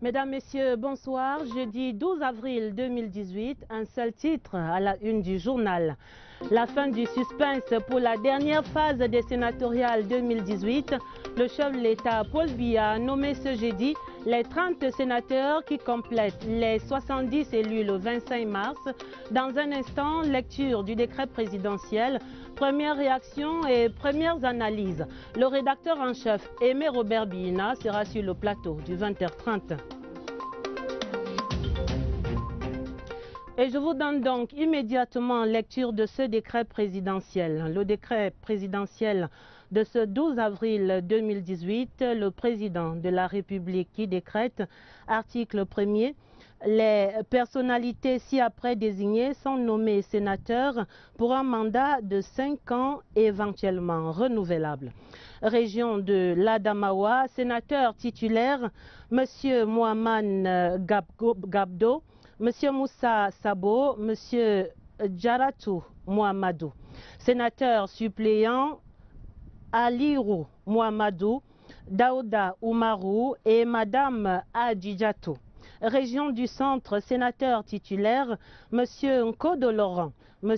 Mesdames, Messieurs, bonsoir. Jeudi 12 avril 2018, un seul titre à la une du journal. La fin du suspense pour la dernière phase des sénatoriales 2018. Le chef de l'État, Paul Biya, a nommé ce jeudi les 30 sénateurs qui complètent les 70 élus le 25 mars. Dans un instant, lecture du décret présidentiel. Première réaction et premières analyses. Le rédacteur en chef, Aimé Robert Biyina, sera sur le plateau du 20h30. Et je vous donne donc immédiatement lecture de ce décret présidentiel. Le décret présidentiel de ce 12 avril 2018, le président de la République qui décrète, article 1er, les personnalités ci-après désignées sont nommées sénateurs pour un mandat de 5 ans éventuellement renouvelable. Région de l'Adamawa, sénateur titulaire, M. Mohamed Gabdo, M. Moussa Sabo, M. Djaratou Mohamedou. Sénateur suppléant, Alirou Mohamedou, Daouda Oumarou et Mme Adjijatou. Région du Centre, sénateur titulaire, M. Nkodo Laurent, M.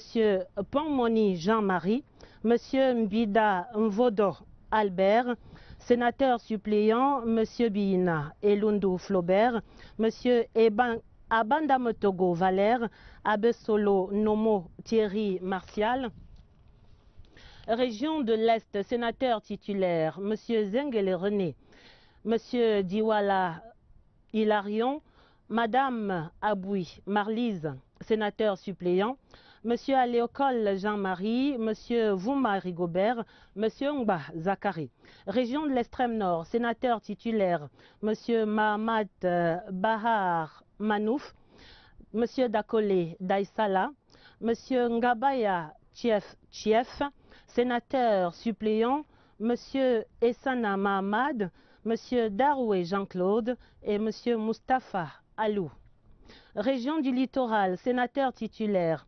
Ponmoni Jean-Marie, M. Mbida Mvodo Albert, sénateur suppléant, M. Biyina Elundu Flaubert, M. Abandamotogo Valère, Abesolo Nomo Thierry Martial. Région de l'Est, sénateur titulaire, M. Zengele René, M. Diwala Hilarion, Mme Aboui Marlise, sénateur suppléant, M. Aléocole Jean-Marie, M. Vouma Rigobert, M. Ngba Zakari. Région de l'extrême nord, sénateur titulaire, M. Mahamad Bahar Manouf, M. Dakole Daïsala, M. Ngabaya Chief, sénateur suppléant, M. Essana Mahamad, M. Daroué Jean-Claude et M. Mustapha Alou. Région du littoral, sénateur titulaire,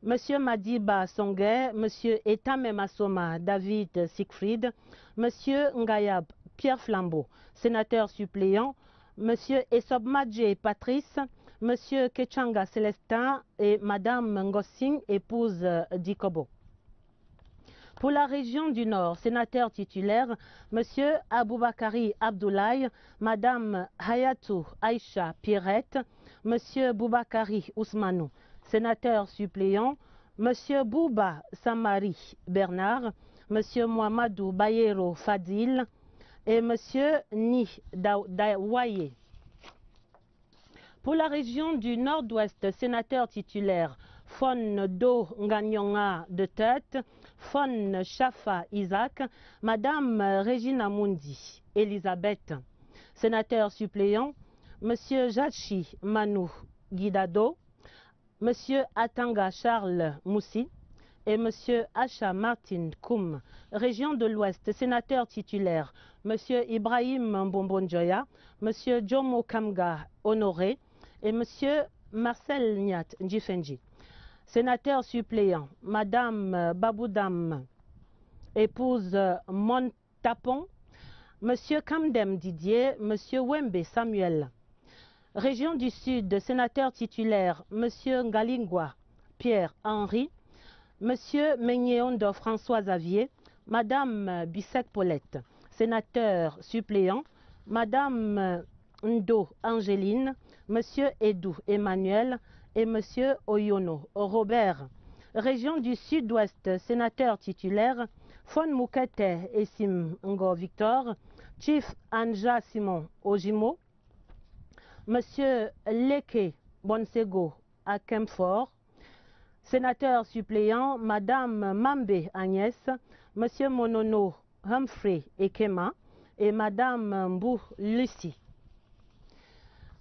M. Madiba Songhé, M. Etame Massoma David Siegfried, M. Ngayab Pierre Flambeau, sénateur suppléant, M. Essobmadje Patrice, M. Kechanga Célestin et Mme Ngossing, épouse d'Ikobo. Pour la région du Nord, sénateur titulaire, M. Aboubakari Abdoulaye, Mme Hayatou Aïcha Pierrette, M. Boubakari Ousmanou, sénateur suppléant, M. Bouba Samari Bernard, M. Mohamedou Bayero Fadil et M. Ni Dawaye. Pour la région du Nord-Ouest, sénateur titulaire, Fon Do Nganyonga de Tête, Fon Chafa Isaac, Mme Regina Mundi Elisabeth. Sénateur suppléant, M. Jachi Manou Guidado, M. Atanga Charles Moussi et M. Acha Martin Koum. Région de l'Ouest, sénateur titulaire, M. Ibrahim Mbombonjoya, M. Jomo Kamga Honoré et M. Marcel Niat Ndjifenji. Sénateur suppléant, Mme Baboudam, épouse Montapon, M. Kamdem Didier, M. Wembe Samuel. Région du Sud, sénateur titulaire, M. Ngalingwa Pierre-Henri, M. Meignéondo François Xavier, Mme Bissek Paulette. Sénateur suppléant, Mme Ndo Angéline, M. Edou Emmanuel et M. Oyono Robert. Région du Sud-Ouest, sénateur titulaire, Fon Moukete Essim Ngo Victor, Chief Anja Simon Ojimo, M. Leke Bonsego Akemfort, sénateur suppléant, Mme Mambe Agnès, M. Monono Humphrey Ekema et Mme Mbou Lucie.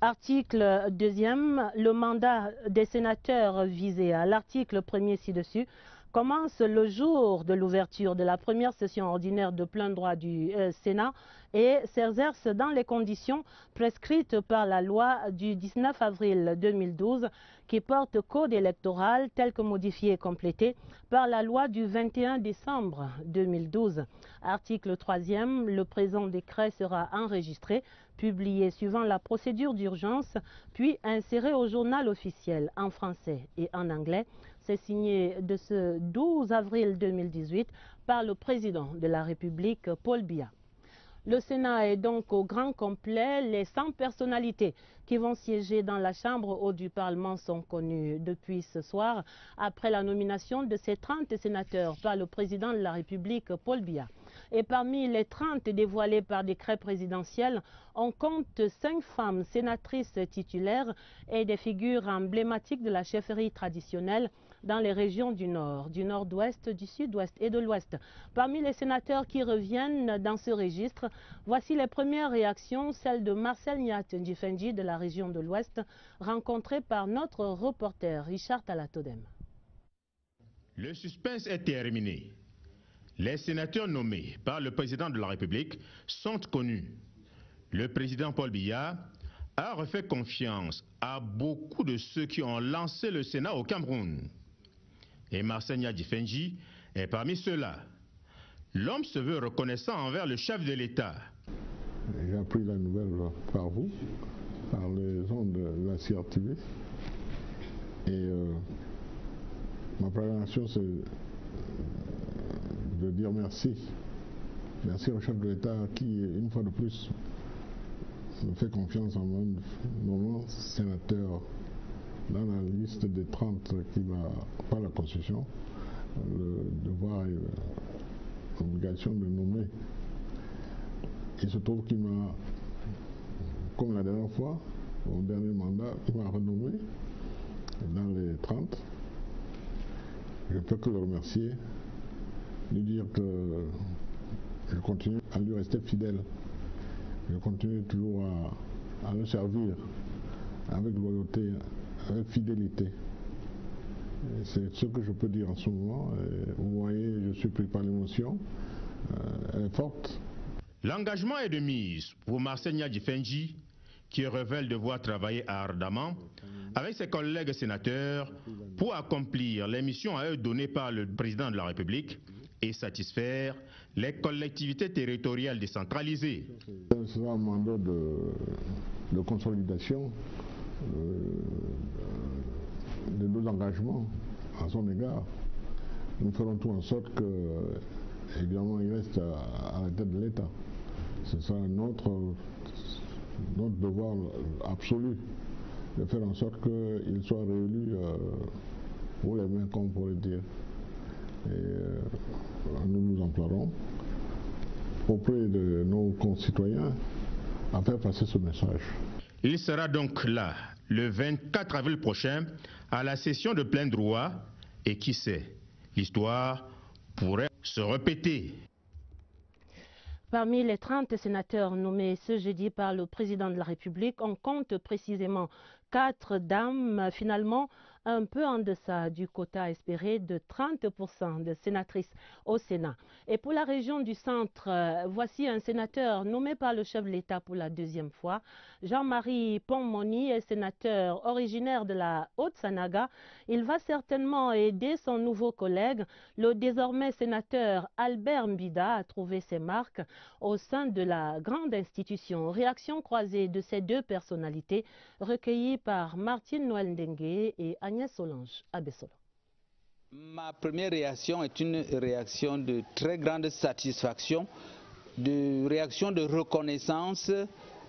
Article 2e, le mandat des sénateurs visés à l'article 1er ci-dessus commence le jour de l'ouverture de la première session ordinaire de plein droit du Sénat et s'exerce dans les conditions prescrites par la loi du 19 avril 2012 qui porte code électoral tel que modifié et complété par la loi du 21 décembre 2012. Article 3e, le présent décret sera enregistré, publié suivant la procédure d'urgence, puis inséré au journal officiel en français et en anglais. C'est signé de ce 12 avril 2018 par le président de la République, Paul Biya. Le Sénat est donc au grand complet. Les 100 personnalités qui vont siéger dans la Chambre haute du Parlement sont connues depuis ce soir, après la nomination de ces 30 sénateurs par le président de la République, Paul Biya. Et parmi les 30 dévoilés par décret présidentiel, on compte 5 femmes sénatrices titulaires et des figures emblématiques de la chefferie traditionnelle dans les régions du Nord, du Nord-Ouest, du Sud-Ouest et de l'Ouest. Parmi les sénateurs qui reviennent dans ce registre, voici les premières réactions, celle de Marcel Nyat-Ndjifendji de la région de l'Ouest, rencontré par notre reporter Richard Talatodem. Le suspense est terminé. Les sénateurs nommés par le président de la République sont connus. Le président Paul Biya a refait confiance à beaucoup de ceux qui ont lancé le Sénat au Cameroun. Et Marcel Nyat-Ndjifendji est parmi ceux-là. L'homme se veut reconnaissant envers le chef de l'État. J'ai appris la nouvelle par vous, par les ondes de la CRTV. Et ma préparation, c'est de dire merci. Merci au chef de l'État qui, une fois de plus, me fait confiance en mon sénateur dans la liste des 30 qui va, par la Constitution, le devoir et l'obligation de nommer. Il se trouve qu'il m'a, comme la dernière fois, au dernier mandat, il m'a renommé dans les 30. Je ne peux que le remercier, lui dire que je continue à lui rester fidèle. Je continue toujours à le servir avec loyauté, avec fidélité. C'est ce que je peux dire en ce moment. Et vous voyez, je suis pris par l'émotion. Elle est forte. L'engagement est de mise pour Marcel Nyat-Ndjifendji, qui révèle devoir travailler ardemment avec ses collègues sénateurs pour accomplir les missions à eux données par le président de la République et satisfaire les collectivités territoriales décentralisées. Ce sera un mandat de consolidation de nos engagements à son égard. Nous ferons tout en sorte que, évidemment, il reste à la tête de l'État. Ce sera notre devoir absolu de faire en sorte qu'il soit réélu pour les mains, comme on pourrait dire. Et nous nous emploierons auprès de nos concitoyens à faire passer ce message. Il sera donc là, le 24 avril prochain, à la session de plein droit, et qui sait, l'histoire pourrait se répéter. Parmi les 30 sénateurs nommés ce jeudi par le président de la République, on compte précisément 4 dames, finalement un peu en deçà du quota espéré de 30% de sénatrices au Sénat. Et pour la région du centre, voici un sénateur nommé par le chef de l'État pour la 2e fois. Jean-Marie Pont-Moni est sénateur originaire de la Haute-Sanaga. Il va certainement aider son nouveau collègue, le désormais sénateur Albert Mbida, à trouver ses marques au sein de la grande institution. Réaction croisée de ces deux personnalités recueillies par Martine Noël Ndengue et Agnès Solange Abessolo. Ma première réaction est une réaction de très grande satisfaction, de réaction de reconnaissance,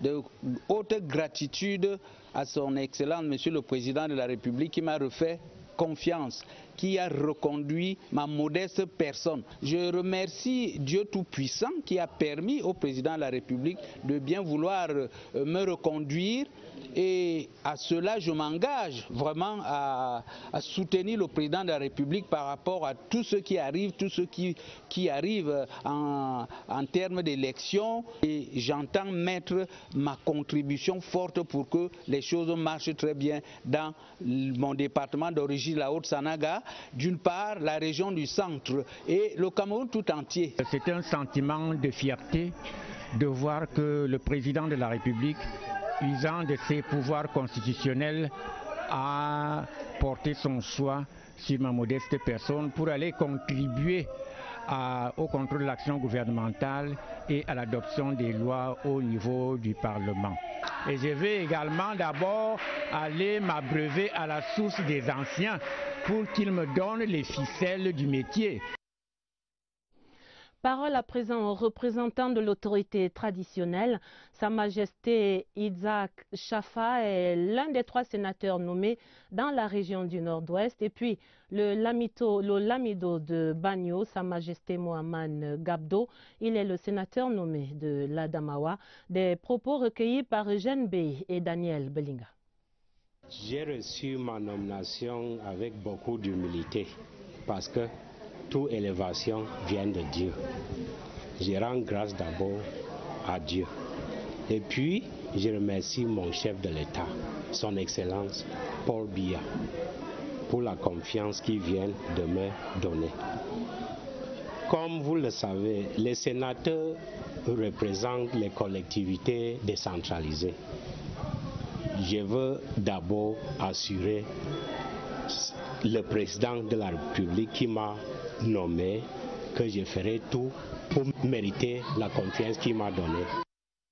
de haute gratitude à son Excellence Monsieur le Président de la République qui m'a refait confiance, qui a reconduit ma modeste personne. Je remercie Dieu Tout-Puissant qui a permis au Président de la République de bien vouloir me reconduire, et à cela je m'engage vraiment à soutenir le Président de la République par rapport à tout ce qui arrive, en termes d'élections, et j'entends mettre ma contribution forte pour que les choses marchent très bien dans mon département d'origine, la Haute-Sanaga, d'une part la région du centre et le Cameroun tout entier. C'est un sentiment de fierté de voir que le président de la République, usant de ses pouvoirs constitutionnels, a porté son choix sur ma modeste personne pour aller contribuer au contrôle de l'action gouvernementale et à l'adoption des lois au niveau du Parlement. Et je vais également d'abord aller m'abreuver à la source des anciens pour qu'ils me donnent les ficelles du métier. Parole à présent au représentant de l'autorité traditionnelle. Sa Majesté Isaac Chafa est l'un des 3 sénateurs nommés dans la région du Nord-Ouest. Et puis le Lamido de Bagno, Sa Majesté Mohamed Gabdo, il est le sénateur nommé de l'Adamawa. Des propos recueillis par Eugène Bey et Daniel Belinga. J'ai reçu ma nomination avec beaucoup d'humilité parce que toute élévation vient de Dieu. Je rends grâce d'abord à Dieu. Et puis, je remercie mon chef de l'État, son Excellence Paul Biya, pour la confiance qu'il vient de me donner. Comme vous le savez, les sénateurs représentent les collectivités décentralisées. Je veux d'abord assurer le président de la République qui m'a nommé que je ferai tout pour mériter la confiance qu'il m'a donnée.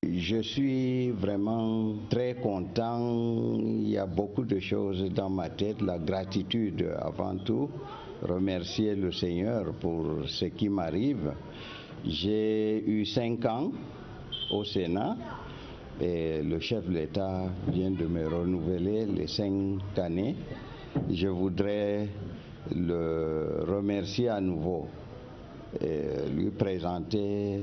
Je suis vraiment très content. Il y a beaucoup de choses dans ma tête. La gratitude avant tout. Remercier le Seigneur pour ce qui m'arrive. J'ai eu 5 ans au Sénat et le chef de l'État vient de me renouveler les 5 années. Je voudrais le remercier à nouveau et lui présenter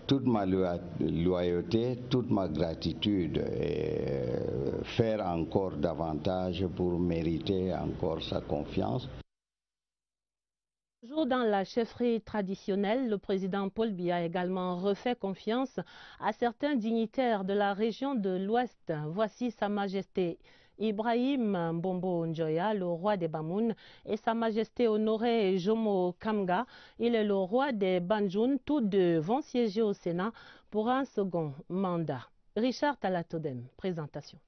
toute ma loyauté, toute ma gratitude et faire encore davantage pour mériter encore sa confiance. Toujours dans la chefferie traditionnelle, le président Paul Biya a également refait confiance à certains dignitaires de la région de l'Ouest. Voici Sa Majesté Ibrahim Mbombo Njoya, le roi des Bamoun, et Sa Majesté Honoré Jomo Kamga, il est le roi des Banjoun. Tous deux vont siéger au Sénat pour un second mandat. Richard Talatodem, présentation.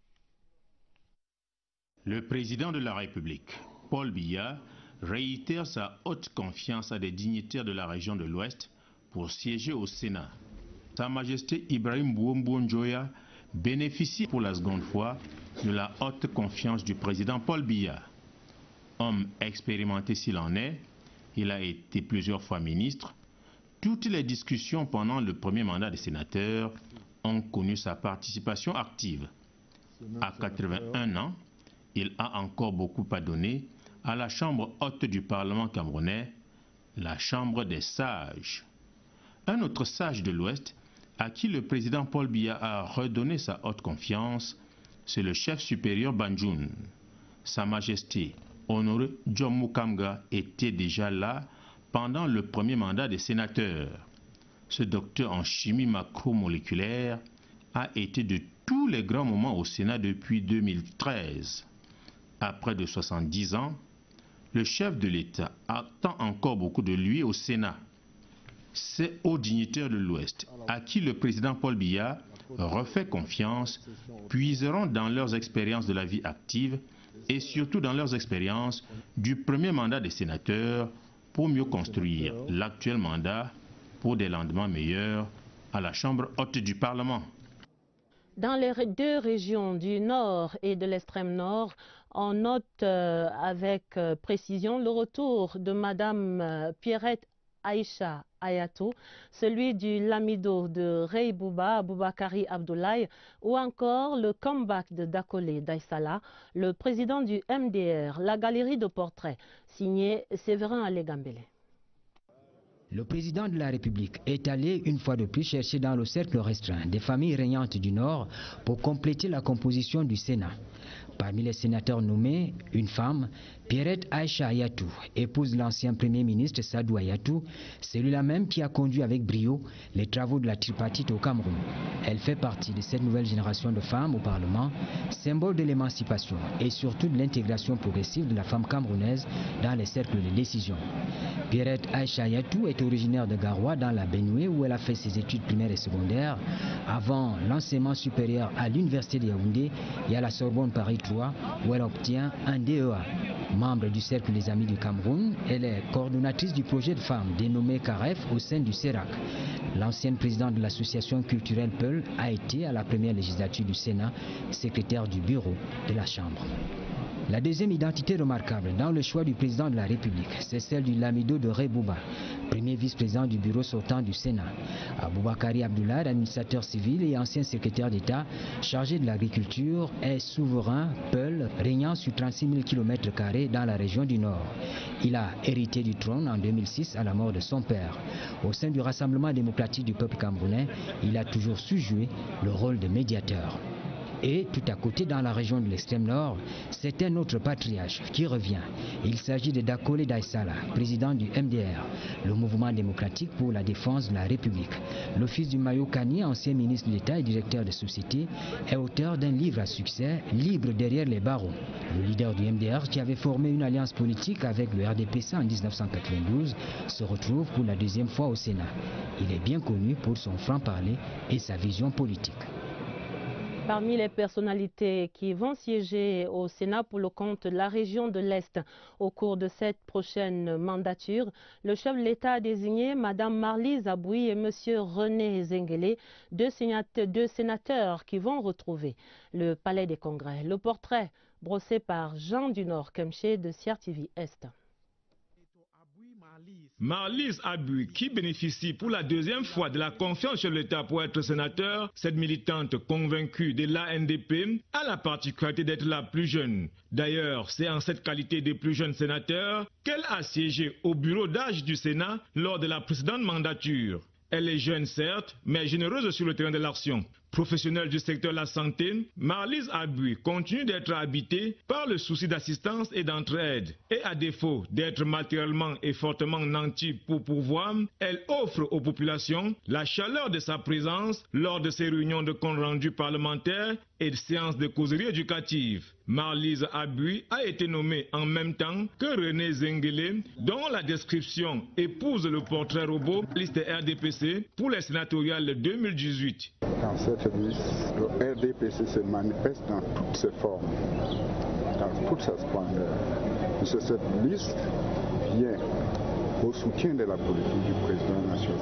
Le président de la République, Paul Biya, réitère sa haute confiance à des dignitaires de la région de l'Ouest pour siéger au Sénat. Sa Majesté Ibrahim Mbombo Njoya bénéficie pour la seconde fois de la haute confiance du président Paul Biya. Homme expérimenté s'il en est, il a été plusieurs fois ministre. Toutes les discussions pendant le premier mandat des sénateurs ont connu sa participation active. À 81 ans, il a encore beaucoup à donner à la chambre haute du Parlement camerounais, la chambre des sages. Un autre sage de l'Ouest à qui le président Paul Biya a redonné sa haute confiance, c'est le chef supérieur Banjoun. Sa Majesté Honoré Jomo Kamga était déjà là pendant le premier mandat des sénateurs. Ce docteur en chimie macromoléculaire a été de tous les grands moments au Sénat depuis 2013. À près de 70 ans, le chef de l'État attend encore beaucoup de lui au Sénat. Ces hauts dignitaires de l'Ouest, à qui le président Paul Biya refait confiance, puiseront dans leurs expériences de la vie active et surtout dans leurs expériences du premier mandat des sénateurs pour mieux construire l'actuel mandat pour des lendemains meilleurs à la Chambre haute du Parlement. Dans les 2 régions du Nord et de l'extrême Nord, on note avec précision le retour de Madame Pierrette Aïcha Ayatou, celui du Lamido de Rey Bouba, Aboubakari Abdoulaye, ou encore le comeback de Dakole Daïsala, le président du MDR, la galerie de portraits, signée Séverin Alégambélé. Le président de la République est allé une fois de plus chercher dans le cercle restreint des familles régnantes du Nord pour compléter la composition du Sénat. Parmi les sénateurs nommés, une femme, Pierrette Aïcha Ayatou, épouse l'ancien Premier ministre Sadou Ayatou, celui-là même qui a conduit avec brio les travaux de la tripartite au Cameroun. Elle fait partie de cette nouvelle génération de femmes au Parlement, symbole de l'émancipation et surtout de l'intégration progressive de la femme camerounaise dans les cercles de décision. Pierrette Aïcha Ayatou est originaire de Garoua dans la Benue où elle a fait ses études primaires et secondaires avant l'enseignement supérieur à l'Université de Yaoundé et à la Sorbonne Paris 3 où elle obtient un DEA. Membre du Cercle des Amis du Cameroun, elle est coordonnatrice du projet de femmes dénommé CAREF au sein du CERAC. L'ancienne présidente de l'association culturelle Peul a été à la première législature du Sénat secrétaire du bureau de la Chambre. La deuxième identité remarquable dans le choix du président de la République, c'est celle du Lamido de Rebouba, premier vice-président du bureau sortant du Sénat. Aboubakari Abdoulaye, administrateur civil et ancien secrétaire d'État chargé de l'agriculture, est souverain Peul, régnant sur 36 000 km² dans la région du Nord. Il a hérité du trône en 2006 à la mort de son père. Au sein du Rassemblement démocratique du peuple camerounais, il a toujours su jouer le rôle de médiateur. Et tout à côté dans la région de l'extrême nord, c'est un autre patriarche qui revient. Il s'agit de Dakole Daïsala, président du MDR, le mouvement démocratique pour la défense de la République. Le fils du Mayo Kani, ancien ministre d'État et directeur de société, est auteur d'un livre à succès, Libre derrière les barreaux. Le leader du MDR, qui avait formé une alliance politique avec le RDPC en 1992, se retrouve pour la deuxième fois au Sénat. Il est bien connu pour son franc-parler et sa vision politique. Parmi les personnalités qui vont siéger au Sénat pour le compte de la région de l'Est au cours de cette prochaine mandature, le chef de l'État a désigné Mme Marlise Aboui et M. René Zengele, deux sénateurs qui vont retrouver le Palais des Congrès. Le portrait brossé par Jean Dunor Kemché de CRTV Est. Marlise Aboui, qui bénéficie pour la deuxième fois de la confiance de l'État pour être sénateur, cette militante convaincue de l'ANDP a la particularité d'être la plus jeune. D'ailleurs, c'est en cette qualité de plus jeune sénateur qu'elle a siégé au bureau d'âge du Sénat lors de la précédente mandature. Elle est jeune certes, mais généreuse sur le terrain de l'action. Professionnelle du secteur de la santé, Marlise Aboui continue d'être habitée par le souci d'assistance et d'entraide. Et à défaut d'être matériellement et fortement nantie pour pouvoir, elle offre aux populations la chaleur de sa présence lors de ses réunions de compte rendu parlementaires et de séances de causerie éducative. Marlise Aboui a été nommée en même temps que René Zengele, dont la description épouse le portrait robot liste RDPC pour les sénatoriales 2018. Dans cette liste, le RDPC se manifeste dans toutes ses formes, dans toute sa splendeur. Cette liste vient au soutien de la politique du président national.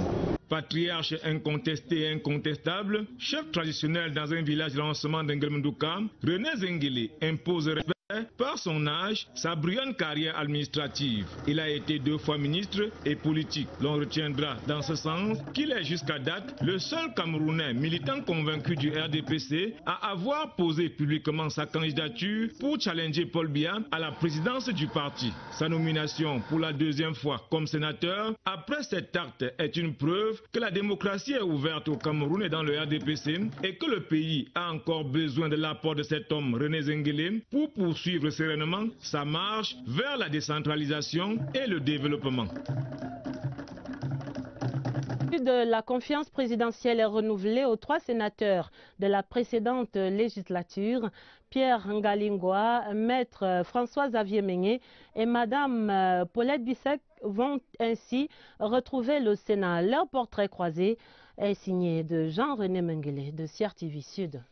Patriarche incontesté et incontestable, chef traditionnel dans un village de lancement d'Engelmendouka, René Zengele impose respect par son âge, sa brillante carrière administrative. Il a été 2 fois ministre et politique. L'on retiendra dans ce sens qu'il est jusqu'à date le seul Camerounais militant convaincu du RDPC à avoir posé publiquement sa candidature pour challenger Paul Biya à la présidence du parti. Sa nomination pour la 2e fois comme sénateur après cet acte est une preuve que la démocratie est ouverte au Cameroun et dans le RDPC et que le pays a encore besoin de l'apport de cet homme René Zengele pour poursuivre sereinement sa marche vers la décentralisation et le développement. De la confiance présidentielle est renouvelée aux 3 sénateurs de la précédente législature, Pierre Ngalingwa, Maître François-Xavier Meignet et Mme Paulette Bissek vont ainsi retrouver le Sénat. Leur portrait croisé est signé de Jean-René Mengele de CRTV Sud.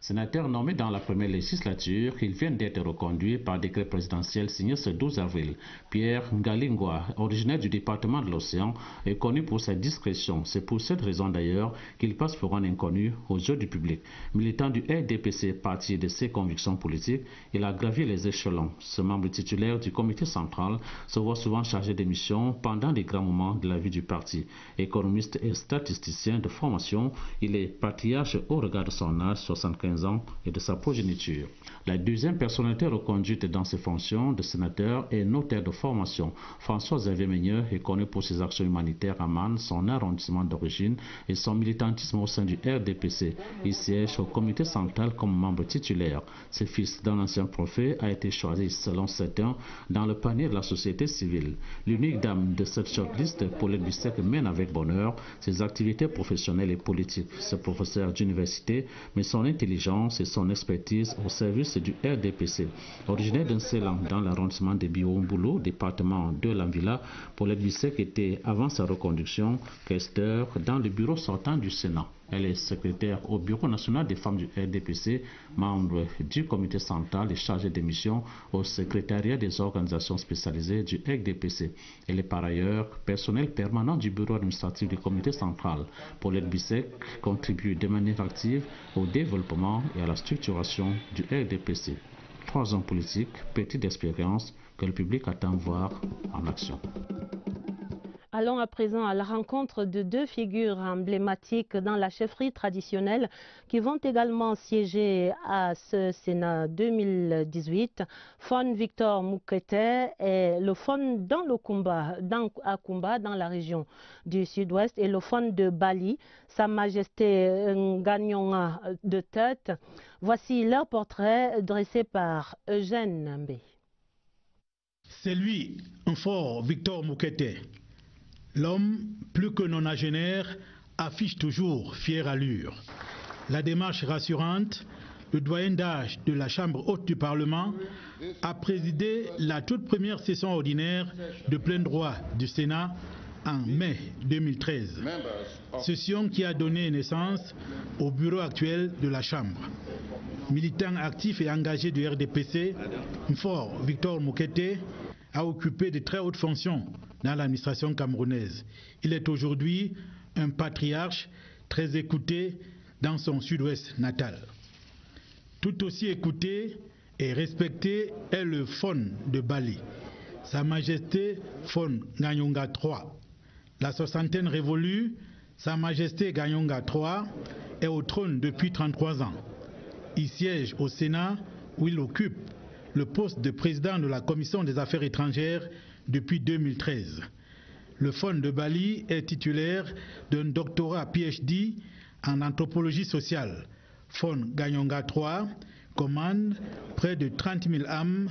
Sénateur nommé dans la première législature, il vient d'être reconduit par décret présidentiel signé ce 12 avril. Pierre Ngalingwa, originaire du département de l'Océan, est connu pour sa discrétion. C'est pour cette raison d'ailleurs qu'il passe pour un inconnu aux yeux du public. Militant du RDPC, parti de ses convictions politiques, il a gravi les échelons. Ce membre titulaire du comité central se voit souvent chargé des missions pendant les grands moments de la vie du parti. Économiste et statisticien de formation, il est patriarche au regard de son âge, 75 15 ans et de sa progéniture. La deuxième personnalité reconduite dans ses fonctions de sénateur est notaire de formation. François-Xavier Meigneur est connu pour ses actions humanitaires à Man, son arrondissement d'origine et son militantisme au sein du RDPC. Il siège au comité central comme membre titulaire. Ce fils d'un ancien prophète a été choisi, selon certains, dans le panier de la société civile. L'unique dame de cette shortlist, Paulette Bissek, mène avec bonheur ses activités professionnelles et politiques. Ce professeur d'université met son intelligence et son expertise au service du RDPC. Originaire d'un Ceylan dans l'arrondissement de Biomboulou, département de l'Anvila, Paulette Bissek était, avant sa reconduction, questeur dans le bureau sortant du Sénat. Elle est secrétaire au Bureau national des femmes du RDPC, membre du comité central et chargée des missions au secrétariat des organisations spécialisées du RDPC. Elle est par ailleurs personnel permanent du bureau administratif du comité central. Paulette Bissek contribue de manière active au développement et à la structuration du RDPC. 3 ans politiques, petite expérience que le public attend voir en action. Allons à présent à la rencontre de 2 figures emblématiques dans la chefferie traditionnelle qui vont également siéger à ce Sénat 2018. Fon Victor Moukete et le Fon dans le Kumba, à Kumba, dans la région du Sud-Ouest, et le Fon de Bali, Sa Majesté Nganyonga de Tête. Voici leur portrait dressé par Eugène Mbé. C'est lui, un fort Victor Moukete. L'homme, plus que nonagénaire, affiche toujours fière allure. La démarche rassurante, le doyen d'âge de la Chambre haute du Parlement a présidé la toute première session ordinaire de plein droit du Sénat en mai 2013. Session qui a donné naissance au bureau actuel de la Chambre. Militant actif et engagé du RDPC, Mfor Victor Moukete a occupé de très hautes fonctions dans l'administration camerounaise. Il est aujourd'hui un patriarche très écouté dans son sud-ouest natal. Tout aussi écouté et respecté est le Fon de Bali, Sa Majesté Fon Nganyonga III. La soixantaine révolue, Sa Majesté Nganyonga III est au trône depuis 33 ans. Il siège au Sénat où il occupe le poste de président de la Commission des Affaires étrangères depuis 2013. Le Fon de Bali est titulaire d'un doctorat PhD en anthropologie sociale. Fon Nganyonga III commande près de 30 000 âmes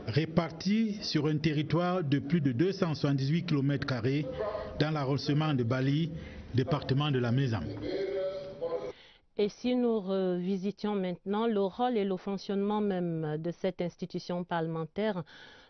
réparties sur un territoire de plus de 278 km² dans l'arrondissement de Bali, département de la Mézam. Et si nous revisitions maintenant le rôle et le fonctionnement même de cette institution parlementaire,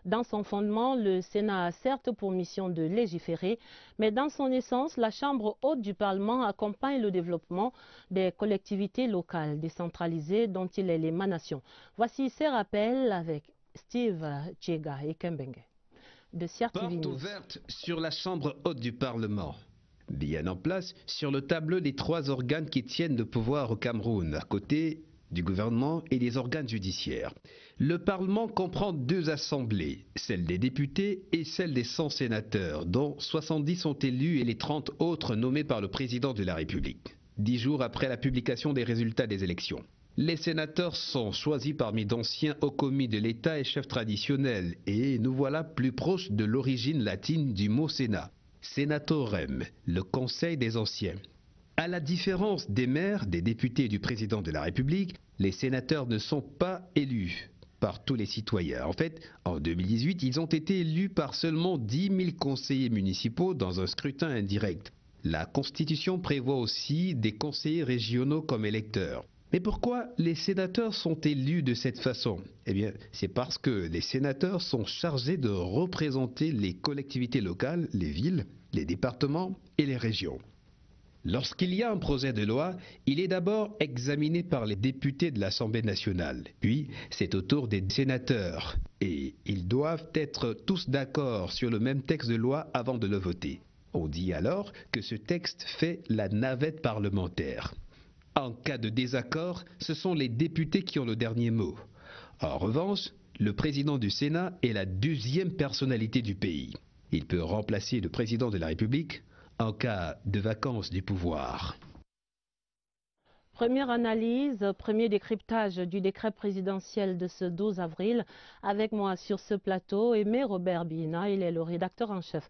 dans son fondement, le Sénat a certes pour mission de légiférer, mais dans son essence, la Chambre haute du Parlement accompagne le développement des collectivités locales décentralisées dont il est l'émanation. Voici ces rappels avec Steve Tchega et Kembenge de CRTV News. Porte ouverte sur la Chambre haute du Parlement. Bien en place sur le tableau des 3 organes qui tiennent le pouvoir au Cameroun, à côté du gouvernement et des organes judiciaires. Le Parlement comprend 2 assemblées, celle des députés et celle des 100 sénateurs, dont 70 sont élus et les 30 autres nommés par le président de la République, 10 jours après la publication des résultats des élections. Les sénateurs sont choisis parmi d'anciens hauts commis de l'État et chefs traditionnels, et nous voilà plus proches de l'origine latine du mot Sénat. Senatorem, le conseil des anciens. À la différence des maires, des députés et du président de la République, les sénateurs ne sont pas élus par tous les citoyens. En fait, en 2018, ils ont été élus par seulement 10 000 conseillers municipaux dans un scrutin indirect. La Constitution prévoit aussi des conseillers régionaux comme électeurs. Mais pourquoi les sénateurs sont élus de cette façon? Eh bien, c'est parce que les sénateurs sont chargés de représenter les collectivités locales, les villes, les départements et les régions. Lorsqu'il y a un projet de loi, il est d'abord examiné par les députés de l'Assemblée nationale. Puis, c'est au tour des sénateurs. Et ils doivent être tous d'accord sur le même texte de loi avant de le voter. On dit alors que ce texte fait la navette parlementaire. En cas de désaccord, ce sont les députés qui ont le dernier mot. En revanche, le président du Sénat est la 2e personnalité du pays. Il peut remplacer le président de la République en cas de vacance du pouvoir. Première analyse, premier décryptage du décret présidentiel de ce 12 avril. Avec moi sur ce plateau, Aimé Robert Bina, il est le rédacteur en chef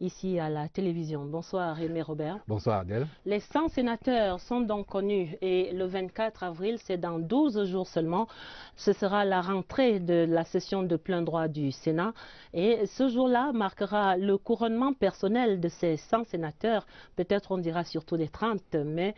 ici à la télévision. Bonsoir Aimé Robert. Bonsoir Adèle. Les 100 sénateurs sont donc connus et le 24 avril, c'est dans 12 jours seulement, ce sera la rentrée de la session de plein droit du Sénat. Et ce jour-là marquera le couronnement personnel de ces 100 sénateurs, peut-être on dira surtout des 30, mais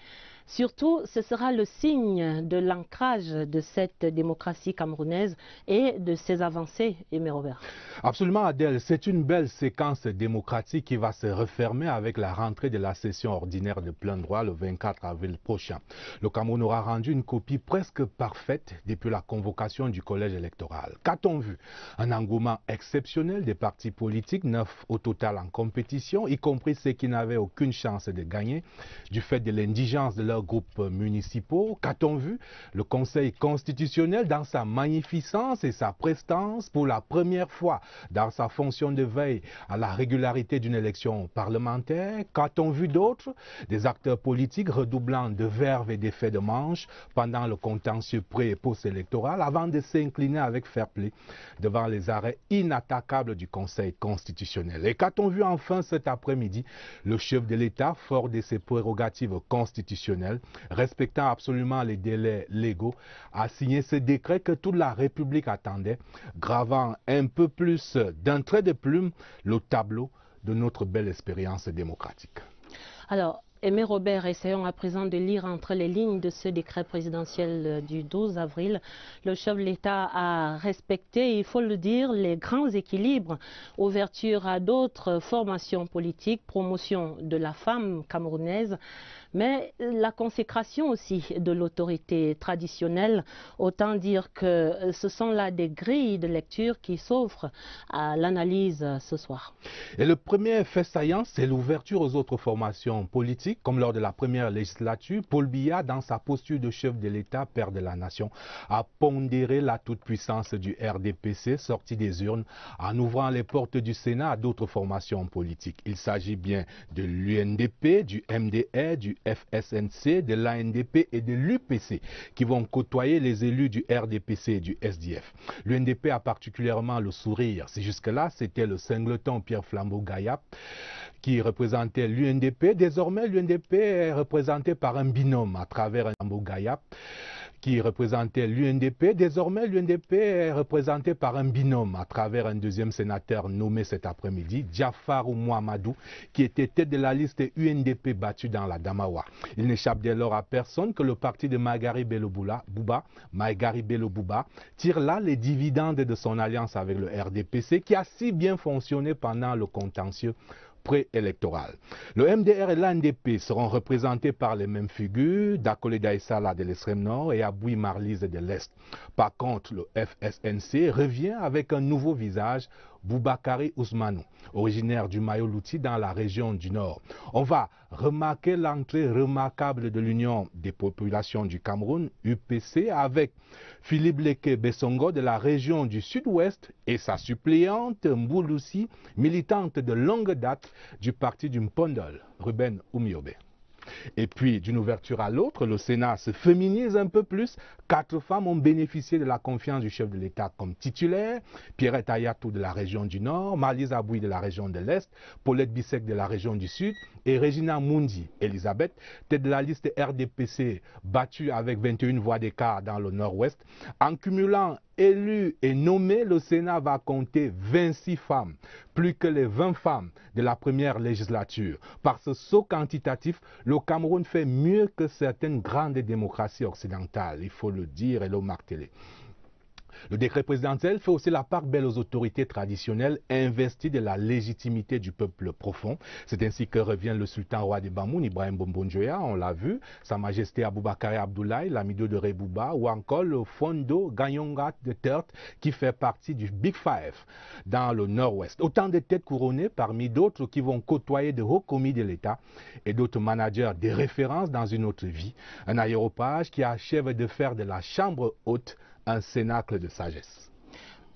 surtout, ce sera le signe de l'ancrage de cette démocratie camerounaise et de ses avancées, Aimé Robert. Absolument, Adèle. C'est une belle séquence démocratique qui va se refermer avec la rentrée de la session ordinaire de plein droit le 24 avril prochain. Le Cameroun aura rendu une copie presque parfaite depuis la convocation du collège électoral. Qu'a-t-on vu? Un engouement exceptionnel des partis politiques, 9 au total en compétition, y compris ceux qui n'avaient aucune chance de gagner du fait de l'indigence de leurs groupes municipaux. Qu'a-t-on vu? Le Conseil constitutionnel dans sa magnificence et sa prestance pour la première fois dans sa fonction de veille à la régularité d'une élection parlementaire. Qu'a-t-on vu d'autres? Des acteurs politiques redoublant de verve et d'effets de manche pendant le contentieux pré- et post-électoral avant de s'incliner avec fair play devant les arrêts inattaquables du Conseil constitutionnel. Et qu'a-t-on vu enfin cet après-midi? Le chef de l'État, fort de ses prérogatives constitutionnelles, respectant absolument les délais légaux, a signé ce décret que toute la République attendait, gravant un peu plus d'un trait de plume le tableau de notre belle expérience démocratique. Alors, Aimé Robert, essayons à présent de lire entre les lignes de ce décret présidentiel du 12 avril. Le chef de l'État a respecté, il faut le dire, les grands équilibres, ouverture à d'autres formations politiques, promotion de la femme camerounaise, mais la consécration aussi de l'autorité traditionnelle. Autant dire que ce sont là des grilles de lecture qui s'offrent à l'analyse ce soir. Et le premier fait saillant, c'est l'ouverture aux autres formations politiques, comme lors de la première législature. Paul Biya, dans sa posture de chef de l'État, père de la nation, a pondéré la toute-puissance du RDPC sorti des urnes en ouvrant les portes du Sénat à d'autres formations politiques. Il s'agit bien de l'UNDP, du MDR, du FSNC, de l'ANDP et de l'UPC qui vont côtoyer les élus du RDPC et du SDF. L'UNDP a particulièrement le sourire. Si jusque-là, c'était le singleton Pierre Flambeau-Gayap qui représentait l'UNDP. Désormais, l'UNDP est représenté par un binôme à travers un Flambeau-Gayap qui représentait l'UNDP. Désormais, l'UNDP est représenté par un binôme à travers un deuxième sénateur nommé cet après-midi, Jafarou Mouamadou, qui était tête de la liste UNDP battue dans la Damawa. Il n'échappe dès lors à personne que le parti de Maïgari Bello Bouba, tire là les dividendes de son alliance avec le RDPC qui a si bien fonctionné pendant le contentieux préélectoral. Le MDR et l'ANDP seront représentés par les mêmes figures, Dakole Daïsala de l'extrême nord et Aboui Marlise de l'Est. Par contre, le FSNC revient avec un nouveau visage, Boubakari Ousmanou, originaire du Mayo-Louti dans la région du Nord. On va remarquer l'entrée remarquable de l'Union des populations du Cameroun, UPC, avec Philippe Leke Bessongo de la région du Sud-Ouest et sa suppléante Mbouloussi, militante de longue date du parti du Mpondol, Ruben Oumiobe. Et puis, d'une ouverture à l'autre, le Sénat se féminise un peu plus. 4 femmes ont bénéficié de la confiance du chef de l'État comme titulaire. Pierrette Ayatou de la région du Nord, Marlise Aboui de la région de l'Est, Paulette Bissek de la région du Sud et Regina Mundi Elisabeth, tête de la liste RDPC, battue avec 21 voix d'écart dans le Nord-Ouest. En cumulant élus et nommés, le Sénat va compter 26 femmes, plus que les 20 femmes de la première législature. Par ce saut quantitatif, le Cameroun fait mieux que certaines grandes démocraties occidentales, il faut le dire et le marteler. Le décret présidentiel fait aussi la part belle aux autorités traditionnelles investies de la légitimité du peuple profond. C'est ainsi que revient le sultan roi de Bamoun, Ibrahim Bombonjoya, on l'a vu, Sa Majesté Aboubakari Abdoulaye, l'amido de Rebouba, ou encore le Fondo Ganyongat de Tert, qui fait partie du Big Five dans le Nord-Ouest. Autant de têtes couronnées parmi d'autres qui vont côtoyer de hauts commis de l'État et d'autres managers des références dans une autre vie. Un aéropage qui achève de faire de la chambre haute un cénacle de sagesse.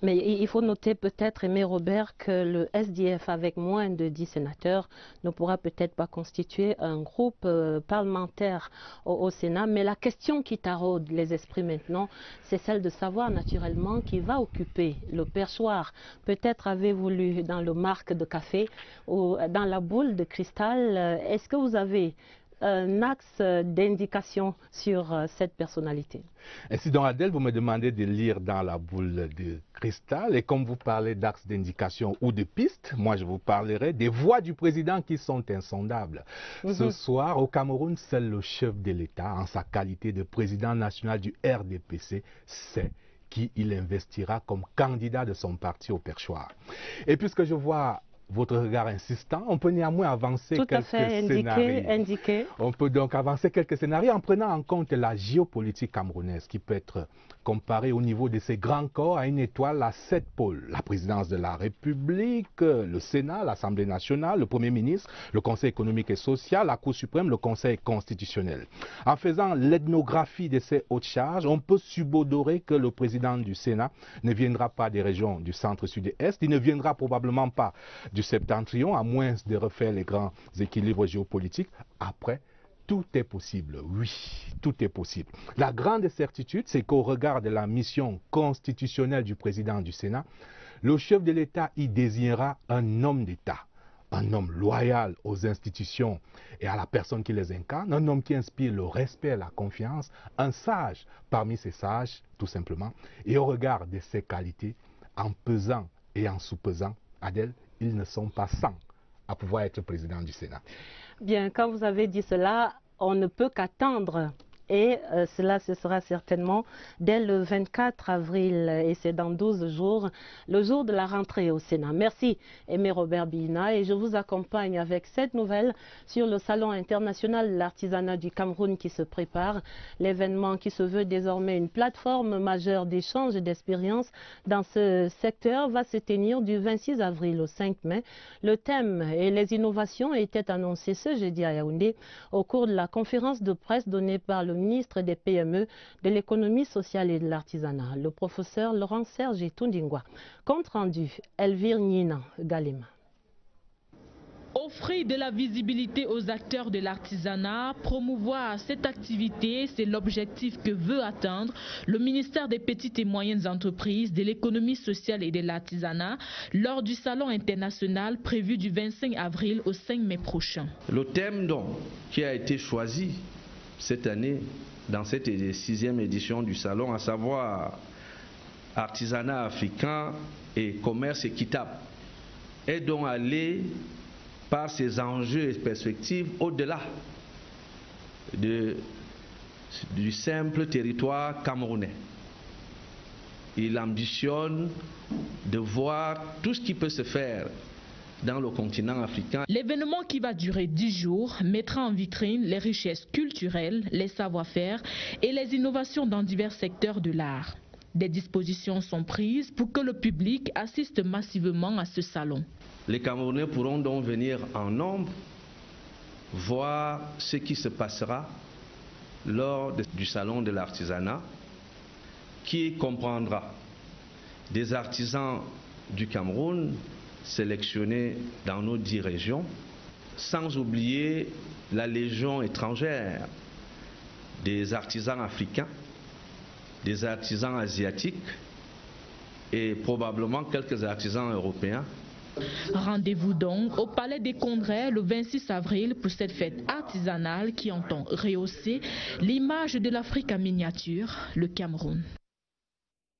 Mais il faut noter peut-être, Aimé Robert, que le SDF, avec moins de 10 sénateurs, ne pourra peut-être pas constituer un groupe parlementaire au Sénat. Mais la question qui taraude les esprits maintenant, c'est celle de savoir naturellement qui va occuper le perchoir. Peut-être avez-vous lu dans le marque de café ou dans la boule de cristal, est-ce que vous avez un axe d'indication sur cette personnalité? Ainsi donc, Adèle, vous me demandez de lire dans la boule de cristal, et comme vous parlez d'axes d'indication ou de pistes, moi je vous parlerai des voix du président qui sont insondables. Ce soir, au Cameroun, seul le chef de l'État, en sa qualité de président national du RDPC, sait qui il investira comme candidat de son parti au perchoir. Et puisque je vois votre regard insistant, on peut néanmoins avancer quelques scénarios. On peut donc avancer quelques scénarios en prenant en compte la géopolitique camerounaise qui peut être comparée au niveau de ces grands corps à une étoile à 7 pôles. La présidence de la République, le Sénat, l'Assemblée nationale, le Premier ministre, le Conseil économique et social, la Cour suprême, le Conseil constitutionnel. En faisant l'ethnographie de ces hautes charges, on peut subodorer que le président du Sénat ne viendra pas des régions du centre-sud et est, il ne viendra probablement pas du septentrion, à moins de refaire les grands équilibres géopolitiques. Après, tout est possible, oui, tout est possible. La grande certitude, c'est qu'au regard de la mission constitutionnelle du président du Sénat, le chef de l'État y désignera un homme d'État, un homme loyal aux institutions et à la personne qui les incarne, un homme qui inspire le respect et la confiance, un sage parmi ces sages, tout simplement, et au regard de ses qualités, en pesant et en sous-pesant, Adèle, ils ne sont pas 100 à pouvoir être président du Sénat. Bien, quand vous avez dit cela, on ne peut qu'attendre. Et cela, ce sera certainement dès le 24 avril, et c'est dans 12 jours, le jour de la rentrée au Sénat. Merci, Aimé Robert Bina, et je vous accompagne avec cette nouvelle sur le Salon international de l'artisanat du Cameroun qui se prépare. L'événement qui se veut désormais une plateforme majeure d'échange et d'expériences dans ce secteur va se tenir du 26 avril au 5 mai. Le thème et les innovations étaient annoncés ce jeudi à Yaoundé au cours de la conférence de presse donnée par le ministre des PME, de l'économie sociale et de l'artisanat, le professeur Laurent-Serge Tundingwa. Compte rendu, Elvire Nina Galema. Offrir de la visibilité aux acteurs de l'artisanat, promouvoir cette activité, c'est l'objectif que veut atteindre le ministère des Petites et Moyennes Entreprises, de l'économie sociale et de l'artisanat lors du Salon international prévu du 25 avril au 5 mai prochain. Le thème donc qui a été choisi cette année dans cette 6e édition du Salon, à savoir artisanat africain et commerce équitable, est donc allé par ses enjeux et perspectives au-delà du simple territoire camerounais. Il ambitionne de voir tout ce qui peut se faire dans le continent africain. L'événement qui va durer 10 jours mettra en vitrine les richesses culturelles, les savoir-faire et les innovations dans divers secteurs de l'art. Des dispositions sont prises pour que le public assiste massivement à ce salon. Les Camerounais pourront donc venir en nombre voir ce qui se passera lors du salon de l'artisanat, qui comprendra des artisans du Cameroun sélectionnés dans nos 10 régions, sans oublier la légion étrangère des artisans africains, des artisans asiatiques et probablement quelques artisans européens. Rendez-vous donc au Palais des Congrès le 26 avril pour cette fête artisanale qui entend rehausser l'image de l'Afrique en miniature, le Cameroun.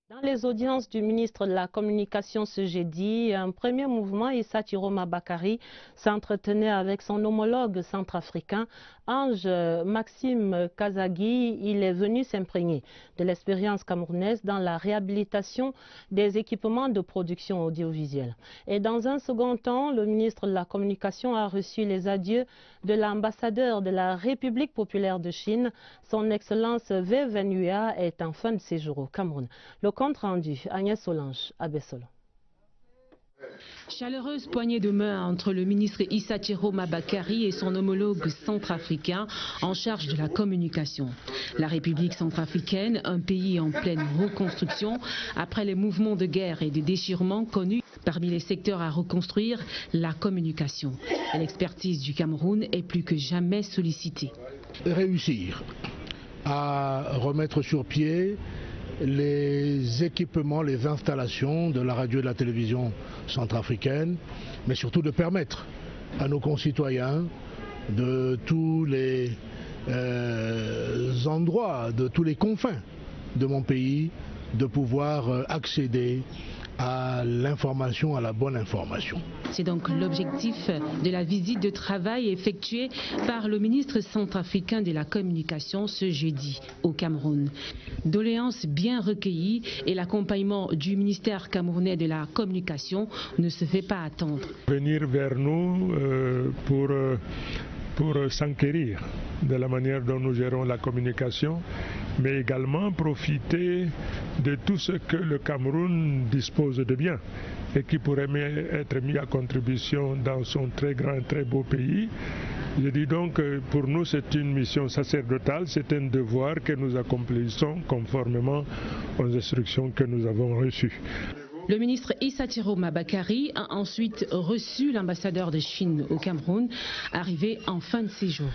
Dans les audiences du ministre de la Communication ce jeudi, un premier mouvement, Issa Tiroma Bakari, s'entretenait avec son homologue centrafricain, Ange Maxime Kazagui. Il est venu s'imprégner de l'expérience camerounaise dans la réhabilitation des équipements de production audiovisuelle. Et dans un second temps, le ministre de la Communication a reçu les adieux de l'ambassadeur de la République populaire de Chine. Son Excellence Ve Venhua est en fin de séjour au Cameroun. Le compte rendu, Agnès Solange, à Bessolo. Chaleureuse poignée de main entre le ministre Issa Chiroma Bakary et son homologue centrafricain en charge de la communication. La République centrafricaine, un pays en pleine reconstruction après les mouvements de guerre et de déchirement connus. Parmi les secteurs à reconstruire, la communication. L'expertise du Cameroun est plus que jamais sollicitée. Réussir à remettre sur pied les équipements, les installations de la radio et de la télévision centrafricaine, mais surtout de permettre à nos concitoyens de tous les endroits, de tous les confins de mon pays, de pouvoir accéder à l'information, à la bonne information. C'est donc l'objectif de la visite de travail effectuée par le ministre centrafricain de la communication ce jeudi au Cameroun. Doléances bien recueillies et l'accompagnement du ministère camerounais de la communication ne se fait pas attendre. Venir vers nous pour s'enquérir de la manière dont nous gérons la communication, mais également profiter de tout ce que le Cameroun dispose de bien et qui pourrait être mis à contribution dans son très grand, très beau pays. Je dis donc que pour nous c'est une mission sacerdotale, c'est un devoir que nous accomplissons conformément aux instructions que nous avons reçues. Le ministre Issa Chiroma Bakary a ensuite reçu l'ambassadeur de Chine au Cameroun, arrivé en fin de séjour.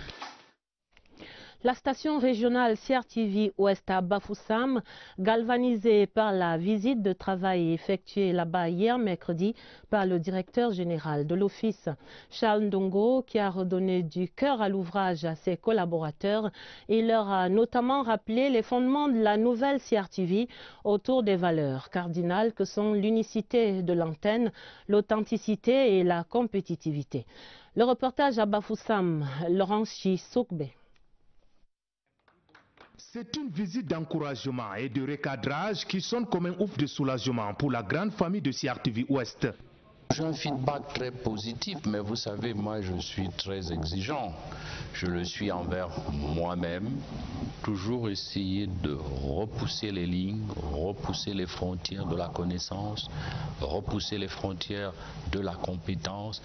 La station régionale CRTV Ouest à Bafoussam, galvanisée par la visite de travail effectuée là-bas hier mercredi par le directeur général de l'office, Charles Ndongo, qui a redonné du cœur à l'ouvrage à ses collaborateurs. Il leur a notamment rappelé les fondements de la nouvelle CRTV autour des valeurs cardinales que sont l'unicité de l'antenne, l'authenticité et la compétitivité. Le reportage à Bafoussam, Laurent Chi-Soukbe. C'est une visite d'encouragement et de recadrage qui sonne comme un ouf de soulagement pour la grande famille de CRTV Ouest. J'ai un feedback très positif, mais vous savez, moi je suis très exigeant. Je le suis envers moi-même, toujours essayer de repousser les lignes, repousser les frontières de la connaissance, repousser les frontières de la compétence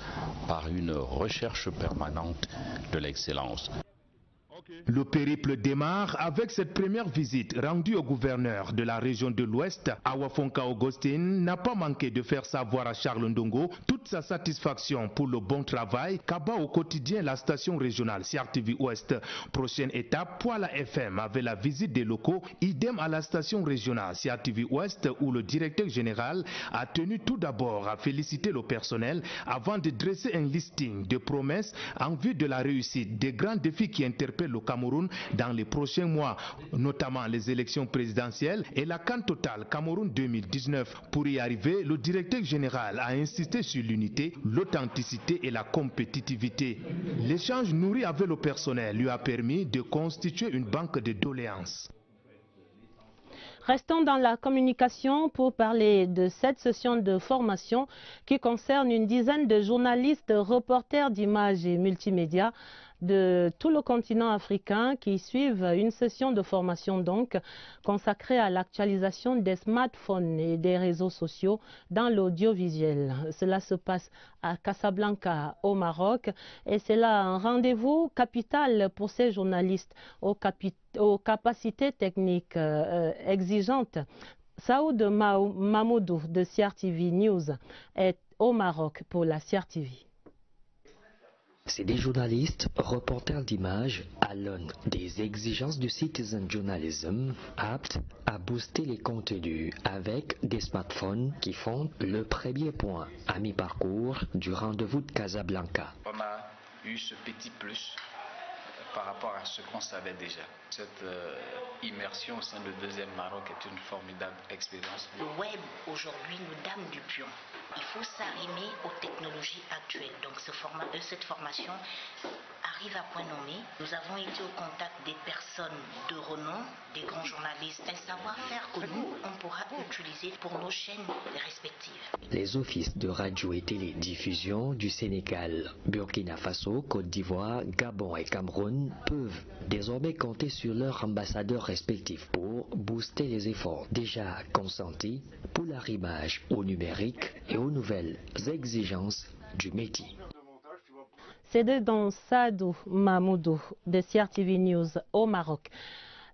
par une recherche permanente de l'excellence. Le périple démarre avec cette première visite rendue au gouverneur de la région de l'Ouest. Awafonka Augustine n'a pas manqué de faire savoir à Charles Ndongo toute sa satisfaction pour le bon travail qu'abat au quotidien la station régionale CRTV Ouest. Prochaine étape, Poala FM avec la visite des locaux, idem à la station régionale CRTV Ouest où le directeur général a tenu tout d'abord à féliciter le personnel avant de dresser un listing de promesses en vue de la réussite des grands défis qui interpellent le Cameroun dans les prochains mois, notamment les élections présidentielles et la CAN Total Cameroun 2019. Pour y arriver, le directeur général a insisté sur l'unité, l'authenticité et la compétitivité. L'échange nourri avec le personnel lui a permis de constituer une banque de doléances. Restons dans la communication pour parler de cette session de formation qui concerne une dizaine de journalistes, reporters d'images et multimédia de tout le continent africain qui suivent une session de formation donc consacrée à l'actualisation des smartphones et des réseaux sociaux dans l'audiovisuel. Cela se passe à Casablanca au Maroc et c'est là un rendez-vous capital pour ces journalistes aux capacités techniques exigeantes. Saoud Mamoudou de CRTV News est au Maroc pour la CRTV. C'est des journalistes, reporters d'images à l'aune des exigences du citizen journalism aptes à booster les contenus avec des smartphones qui font le premier point à mi-parcours du rendez-vous de Casablanca. On a eu ce petit plus par rapport à ce qu'on savait déjà. Cette immersion au sein du deuxième Maroc est une formidable expérience. Le web aujourd'hui nous dame du pion. Il faut s'arrimer aux technologies actuelles. Donc cette formation arrive à point nommé. Nous avons été au contact des personnes de renom, des grands journalistes, un savoir-faire que nous, on pourra utiliser pour nos chaînes respectives. Les offices de radio et télédiffusion du Sénégal, Burkina Faso, Côte d'Ivoire, Gabon et Cameroun Cameroun peuvent désormais compter sur leurs ambassadeurs respectifs pour booster les efforts déjà consentis pour l'arrimage au numérique et aux nouvelles exigences du métier. C'est dans Sadou Mahmoudou de CRTV News au Maroc.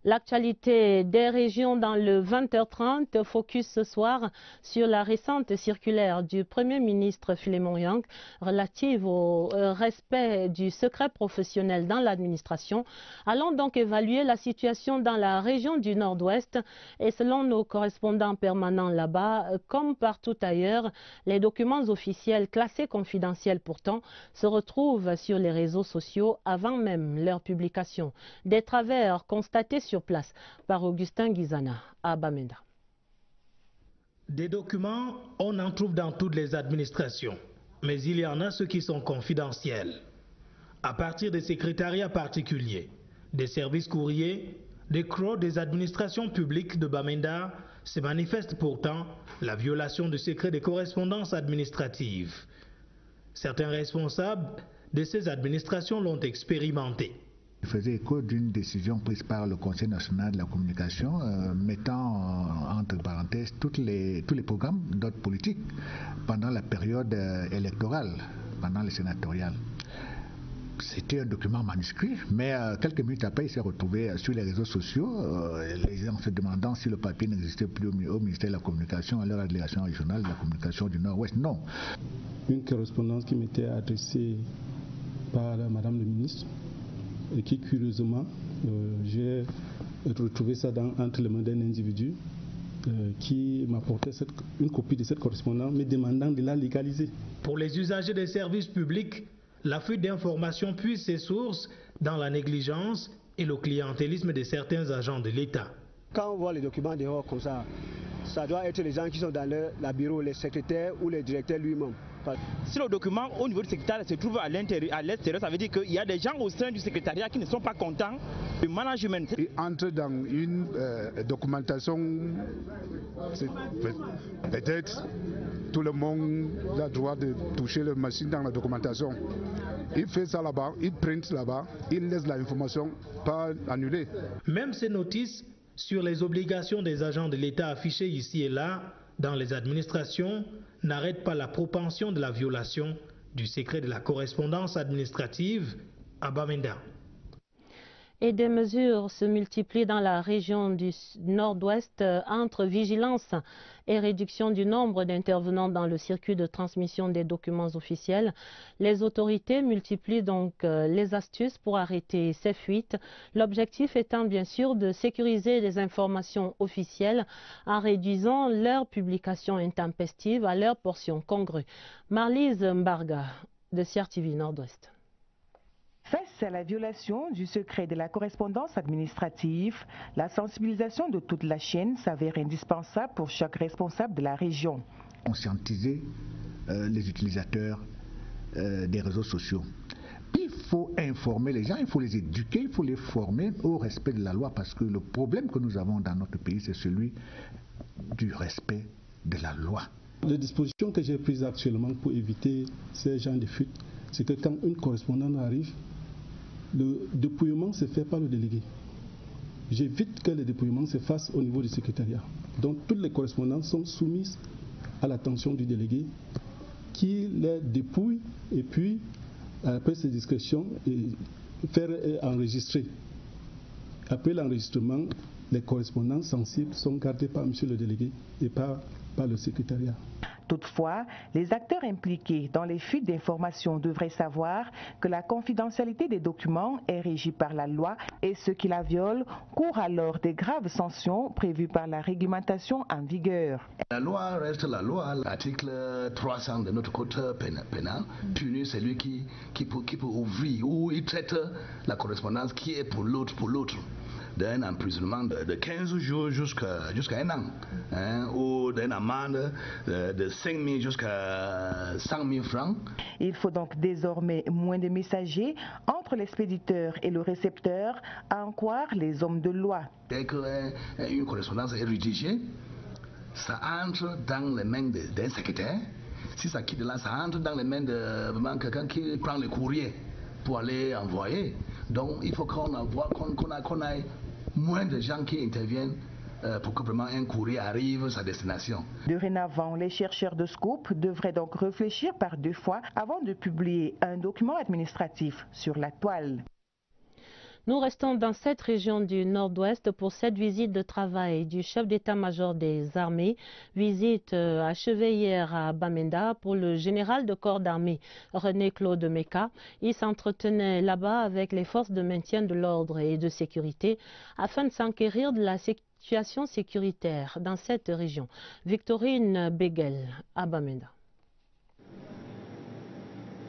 L'actualité des régions dans le 20h30 focus ce soir sur la récente circulaire du Premier ministre Philemon Yang relative au respect du secret professionnel dans l'administration. Allons donc évaluer la situation dans la région du Nord-Ouest et selon nos correspondants permanents là-bas, comme partout ailleurs, les documents officiels classés confidentiels pourtant se retrouvent sur les réseaux sociaux avant même leur publication. Des travers constatés sur place par Augustin Guizana à Bamenda. Des documents, on en trouve dans toutes les administrations, mais il y en a ceux qui sont confidentiels. À partir des secrétariats particuliers, des services courriers, des CRO des administrations publiques de Bamenda, se manifeste pourtant la violation du secret des correspondances administratives. Certains responsables de ces administrations l'ont expérimenté. Il faisait écho d'une décision prise par le Conseil national de la communication mettant entre parenthèses tous les programmes d'ordre politique pendant la période électorale, pendant les sénatoriales. C'était un document manuscrit, mais quelques minutes après, il s'est retrouvé sur les réseaux sociaux, les gens se demandant si le papier n'existait plus au ministère de la Communication, à leur délégation régionale de la communication du Nord-Ouest. Non. Une correspondance qui m'était adressée par Madame le ministre, et qui curieusement, j'ai retrouvé ça entre les mains d'un individu qui m'apportait une copie de cette correspondance me demandant de la légaliser. Pour les usagers des services publics, la fuite d'informations puise ses sources dans la négligence et le clientélisme de certains agents de l'État. Quand on voit les documents dehors comme ça doit être les gens qui sont dans le bureau, les secrétaires ou les directeurs lui-même. Si le document au niveau du secrétariat se trouve à l'extérieur, ça veut dire qu'il y a des gens au sein du secrétariat qui ne sont pas contents du management. Il entre dans une documentation, peut-être tout le monde a le droit de toucher la machine dans la documentation. Il fait ça là-bas, il print là-bas, il laisse l'information pas annulée. Même ces notices sur les obligations des agents de l'État affichées ici et là dans les administrations n'arrêtent pas la propension de la violation du secret de la correspondance administrative à Bamenda. Et des mesures se multiplient dans la région du Nord-Ouest entre vigilance et réduction du nombre d'intervenants dans le circuit de transmission des documents officiels. Les autorités multiplient donc les astuces pour arrêter ces fuites. L'objectif étant bien sûr de sécuriser les informations officielles en réduisant leur publication intempestive à leur portion congrue. Marlise Mbarga de CRTV Nord-Ouest. Face à la violation du secret de la correspondance administrative, la sensibilisation de toute la chaîne s'avère indispensable pour chaque responsable de la région. Conscientiser les utilisateurs des réseaux sociaux. Il faut informer les gens, il faut les éduquer, il faut les former au respect de la loi parce que le problème que nous avons dans notre pays, c'est celui du respect de la loi. Les dispositions que j'ai prises actuellement pour éviter ces genres de fuites, c'est que quand une correspondance arrive, le dépouillement se fait par le délégué. J'évite que le dépouillement se fasse au niveau du secrétariat. Donc toutes les correspondances sont soumises à l'attention du délégué qui les dépouille et puis, après ses discrétions, faire enregistrer. Après l'enregistrement, les correspondances sensibles sont gardées par M. le délégué et pas par le secrétariat. Toutefois, les acteurs impliqués dans les fuites d'informations devraient savoir que la confidentialité des documents est régie par la loi et ceux qui la violent courent alors des graves sanctions prévues par la réglementation en vigueur. La loi reste la loi. L'article 300 de notre code pénal punit celui qui peut ouvrir ou il traite la correspondance qui est pour l'autre. D'un emprisonnement de 15 jours jusqu'à un an, ou d'une amende de 5 000 jusqu'à 100 000 francs. Il faut donc désormais moins de messagers entre l'expéditeur et le récepteur, à en croire les hommes de loi. Dès qu'une correspondance est rédigée, ça entre dans les mains d'un secrétaire. Si ça quitte là, ça entre dans les mains de quelqu'un qui prend le courrier pour aller envoyer. Donc il faut qu'on ait moins de gens qui interviennent pour que vraiment un courrier arrive à sa destination. Dorénavant, les chercheurs de Scoop devraient donc réfléchir par 2 fois avant de publier un document administratif sur la toile. Nous restons dans cette région du Nord-Ouest pour cette visite de travail du chef d'état-major des armées. Visite achevée hier à Bamenda pour le général de corps d'armée René-Claude Meka. Il s'entretenait là-bas avec les forces de maintien de l'ordre et de sécurité afin de s'enquérir de la situation sécuritaire dans cette région. Victorine Begel à Bamenda.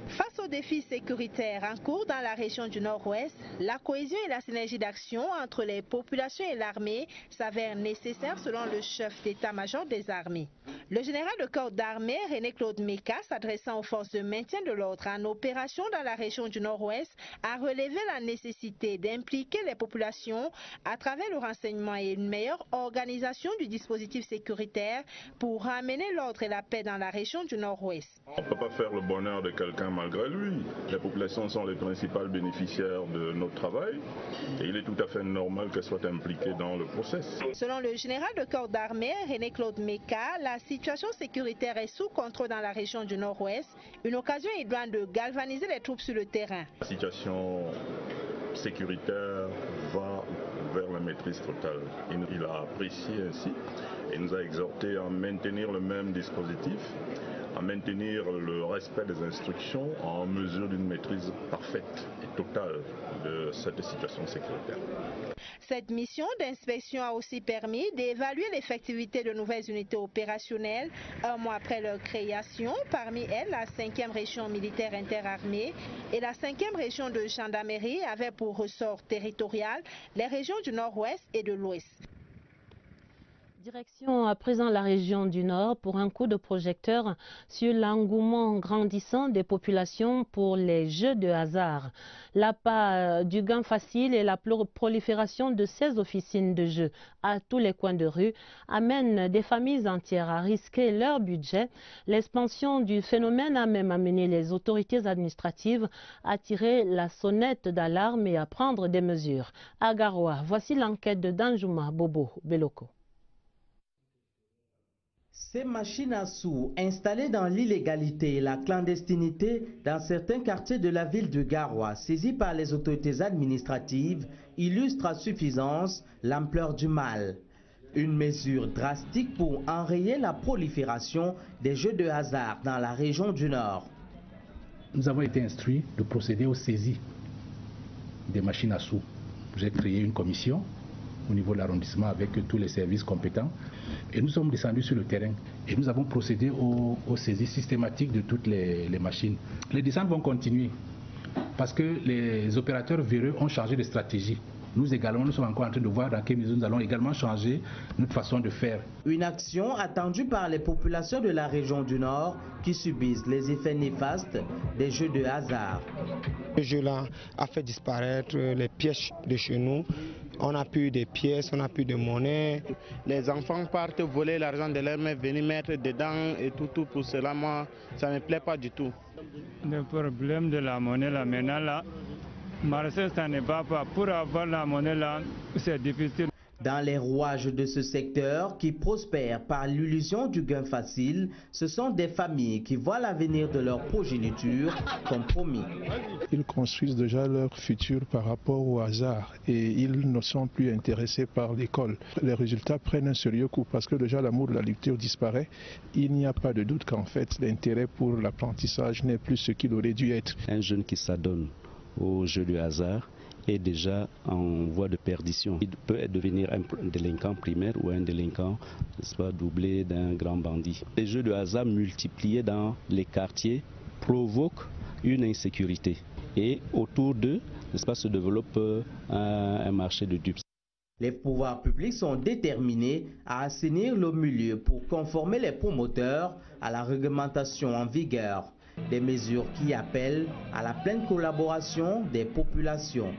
Face aux défis sécuritaires en cours dans la région du Nord-Ouest, la cohésion et la synergie d'action entre les populations et l'armée s'avèrent nécessaires selon le chef d'état-major des armées. Le général de corps d'armée René-Claude Meka, s'adressant aux forces de maintien de l'ordre en opération dans la région du Nord-Ouest, a relevé la nécessité d'impliquer les populations à travers le renseignement et une meilleure organisation du dispositif sécuritaire pour ramener l'ordre et la paix dans la région du Nord-Ouest. On ne peut pas faire le bonheur de quelqu'un malgré lui. Les populations sont les principales bénéficiaires de notre travail et il est tout à fait normal qu'elles soient impliquées dans le process. Selon le général de corps d'armée René-Claude Meka, la situation sécuritaire est sous contrôle dans la région du Nord-Ouest, une occasion idoine de galvaniser les troupes sur le terrain. La situation sécuritaire va vers la maîtrise totale. Il a apprécié ainsi et nous a exhorté à maintenir le même dispositif, à maintenir le respect des instructions en mesure d'une maîtrise parfaite et totale de cette situation sécuritaire. Cette mission d'inspection a aussi permis d'évaluer l'effectivité de nouvelles unités opérationnelles 1 mois après leur création, parmi elles la 5e région militaire interarmée et la 5e région de gendarmerie avec pour ressort territorial les régions du Nord-Ouest et de l'Ouest. Direction à présent la région du Nord pour un coup de projecteur sur l'engouement grandissant des populations pour les jeux de hasard. L'appât du gain facile et la prolifération de ces officines de jeux à tous les coins de rue amènent des familles entières à risquer leur budget. L'expansion du phénomène a même amené les autorités administratives à tirer la sonnette d'alarme et à prendre des mesures. À Garoua, voici l'enquête de Danjuma Bobo Beloko. Ces machines à sous installées dans l'illégalité et la clandestinité dans certains quartiers de la ville de Garoua, saisies par les autorités administratives, illustrent à suffisance l'ampleur du mal. Une mesure drastique pour enrayer la prolifération des jeux de hasard dans la région du Nord. Nous avons été instruits de procéder aux saisies des machines à sous. J'ai créé une commission au niveau de l'arrondissement avec tous les services compétents et nous sommes descendus sur le terrain et nous avons procédé aux saisies systématiques de toutes les machines. Les descentes vont continuer parce que les opérateurs véreux ont changé de stratégie. Nous également, nous sommes encore en train de voir dans quelle mesure nous allons également changer notre façon de faire. Une action attendue par les populations de la région du Nord qui subissent les effets néfastes des jeux de hasard. Ce jeu-là a fait disparaître les pièces de chez nous. On n'a plus de pièces, on n'a plus de monnaie. Les enfants partent voler l'argent de leurs mères, venir mettre dedans et tout pour cela. Moi, ça ne me plaît pas du tout. Le problème de la monnaie là maintenant là, Marseille, ça ne va pas. Pour avoir la monnaie là, c'est difficile. Dans les rouages de ce secteur qui prospère par l'illusion du gain facile, ce sont des familles qui voient l'avenir de leur progéniture compromis. Ils construisent déjà leur futur par rapport au hasard et ils ne sont plus intéressés par l'école. Les résultats prennent un sérieux coup parce que déjà l'amour de la lecture disparaît. Il n'y a pas de doute qu'en fait l'intérêt pour l'apprentissage n'est plus ce qu'il aurait dû être. Un jeune qui s'adonne au jeu du hasard est déjà en voie de perdition. Il peut devenir un délinquant primaire ou un délinquant, n'est-ce pas, doublé d'un grand bandit. Les jeux de hasard multipliés dans les quartiers provoquent une insécurité et autour d'eux, n'est-ce pas, se développe un marché de dupes. Les pouvoirs publics sont déterminés à assainir le milieu pour conformer les promoteurs à la réglementation en vigueur. Des mesures qui appellent à la pleine collaboration des populations.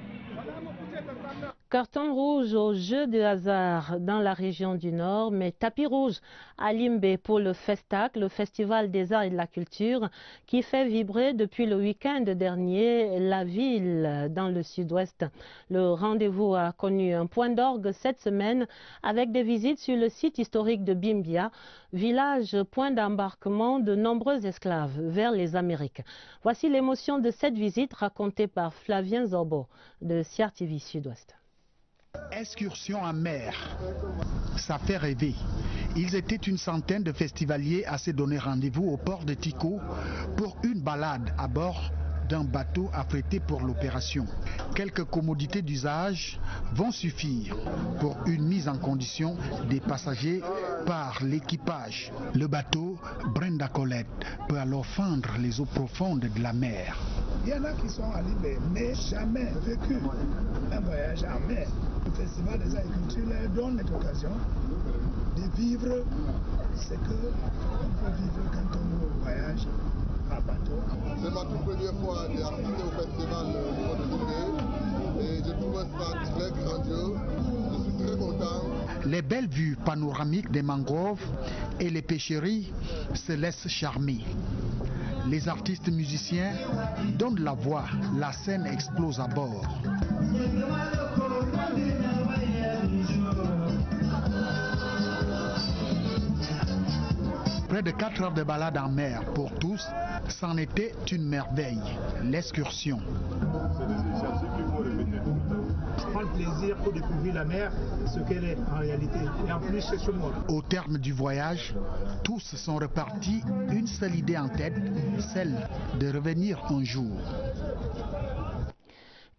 Carton rouge aux jeux de hasard dans la région du Nord, mais tapis rouge à Limbe pour le Festac, le Festival des Arts et de la Culture, qui fait vibrer depuis le week-end dernier la ville dans le sud-ouest. Le rendez-vous a connu un point d'orgue cette semaine avec des visites sur le site historique de Bimbia, village point d'embarquement de nombreux esclaves vers les Amériques. Voici l'émotion de cette visite racontée par Flavien Zorbo de Siar TV Sud-Ouest. Excursion en mer, ça fait rêver. Ils étaient une centaine de festivaliers à se donner rendez-vous au port de Tico pour une balade à bord d'un bateau affrété pour l'opération. Quelques commodités d'usage vont suffire pour une mise en condition des passagers par l'équipage. Le bateau Brenda Colette peut alors fendre les eaux profondes de la mer. Il y en a qui sont à Limbe, mais jamais vécu un voyage en mer. Le Festival des Arts et Culture leur donne cette occasion de vivre ce qu'on peut vivre quand on voyage à bateau. C'est ma toute première fois d'assister au festival de Limbe et je trouve ça très grandiose. Je suis très content. Les belles vues panoramiques des mangroves et les pêcheries se laissent charmer. Les artistes musiciens donnent la voix, la scène explose à bord. Près de 4 heures de balade en mer pour tous, c'en était une merveille, l'excursion. C'est des initiatives qu'il faut répéter tout le temps. Prendre plaisir pour découvrir la mer, ce qu'elle est en réalité. Et en plus, c'est chez moi. Au terme du voyage, tous sont repartis, une seule idée en tête, celle de revenir un jour.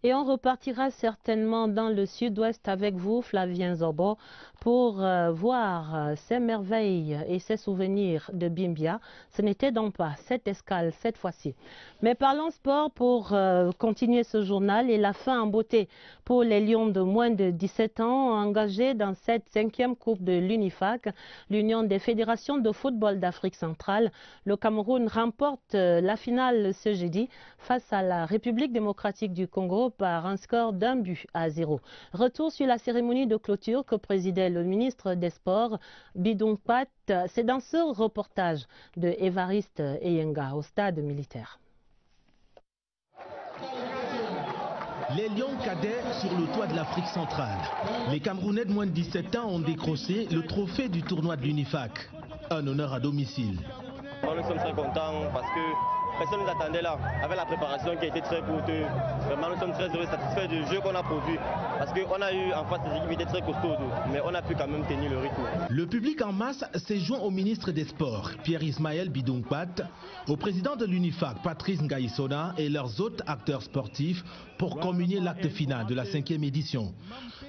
Et on repartira certainement dans le sud-ouest avec vous, Flavien Zorbo, pour voir ces merveilles et ces souvenirs de Bimbia. Ce n'était donc pas cette escale cette fois-ci. Mais parlons sport pour continuer ce journal et la fin en beauté pour les Lions de moins de 17 ans engagés dans cette 5e Coupe de l'UNIFAC, l'Union des fédérations de football d'Afrique centrale. Le Cameroun remporte la finale ce jeudi face à la République démocratique du Congo par un score d'1-0. Retour sur la cérémonie de clôture que présidait le ministre des Sports, Bidong Pat. C'est dans ce reportage de Évariste Eyenga au stade militaire. Les Lions cadets sur le toit de l'Afrique centrale. Les Camerounais de moins de 17 ans ont décroché le trophée du tournoi de l'UNIFAC. Un honneur à domicile. Nous sommes très contents parce que personne ne nous attendait là, avec la préparation qui a été très coûteuse. Vraiment, nous sommes très heureux, satisfaits du jeu qu'on a produit. Parce qu'on a eu en face des équipes qui étaient très costaudes, mais on a pu quand même tenir le rythme. Le public en masse s'est joint au ministre des Sports, Pierre-Ismaël Bidong-Pat, au président de l'UNIFAC, Patrice Ngaïsona, et leurs autres acteurs sportifs pour communier l'acte final de la 5e édition.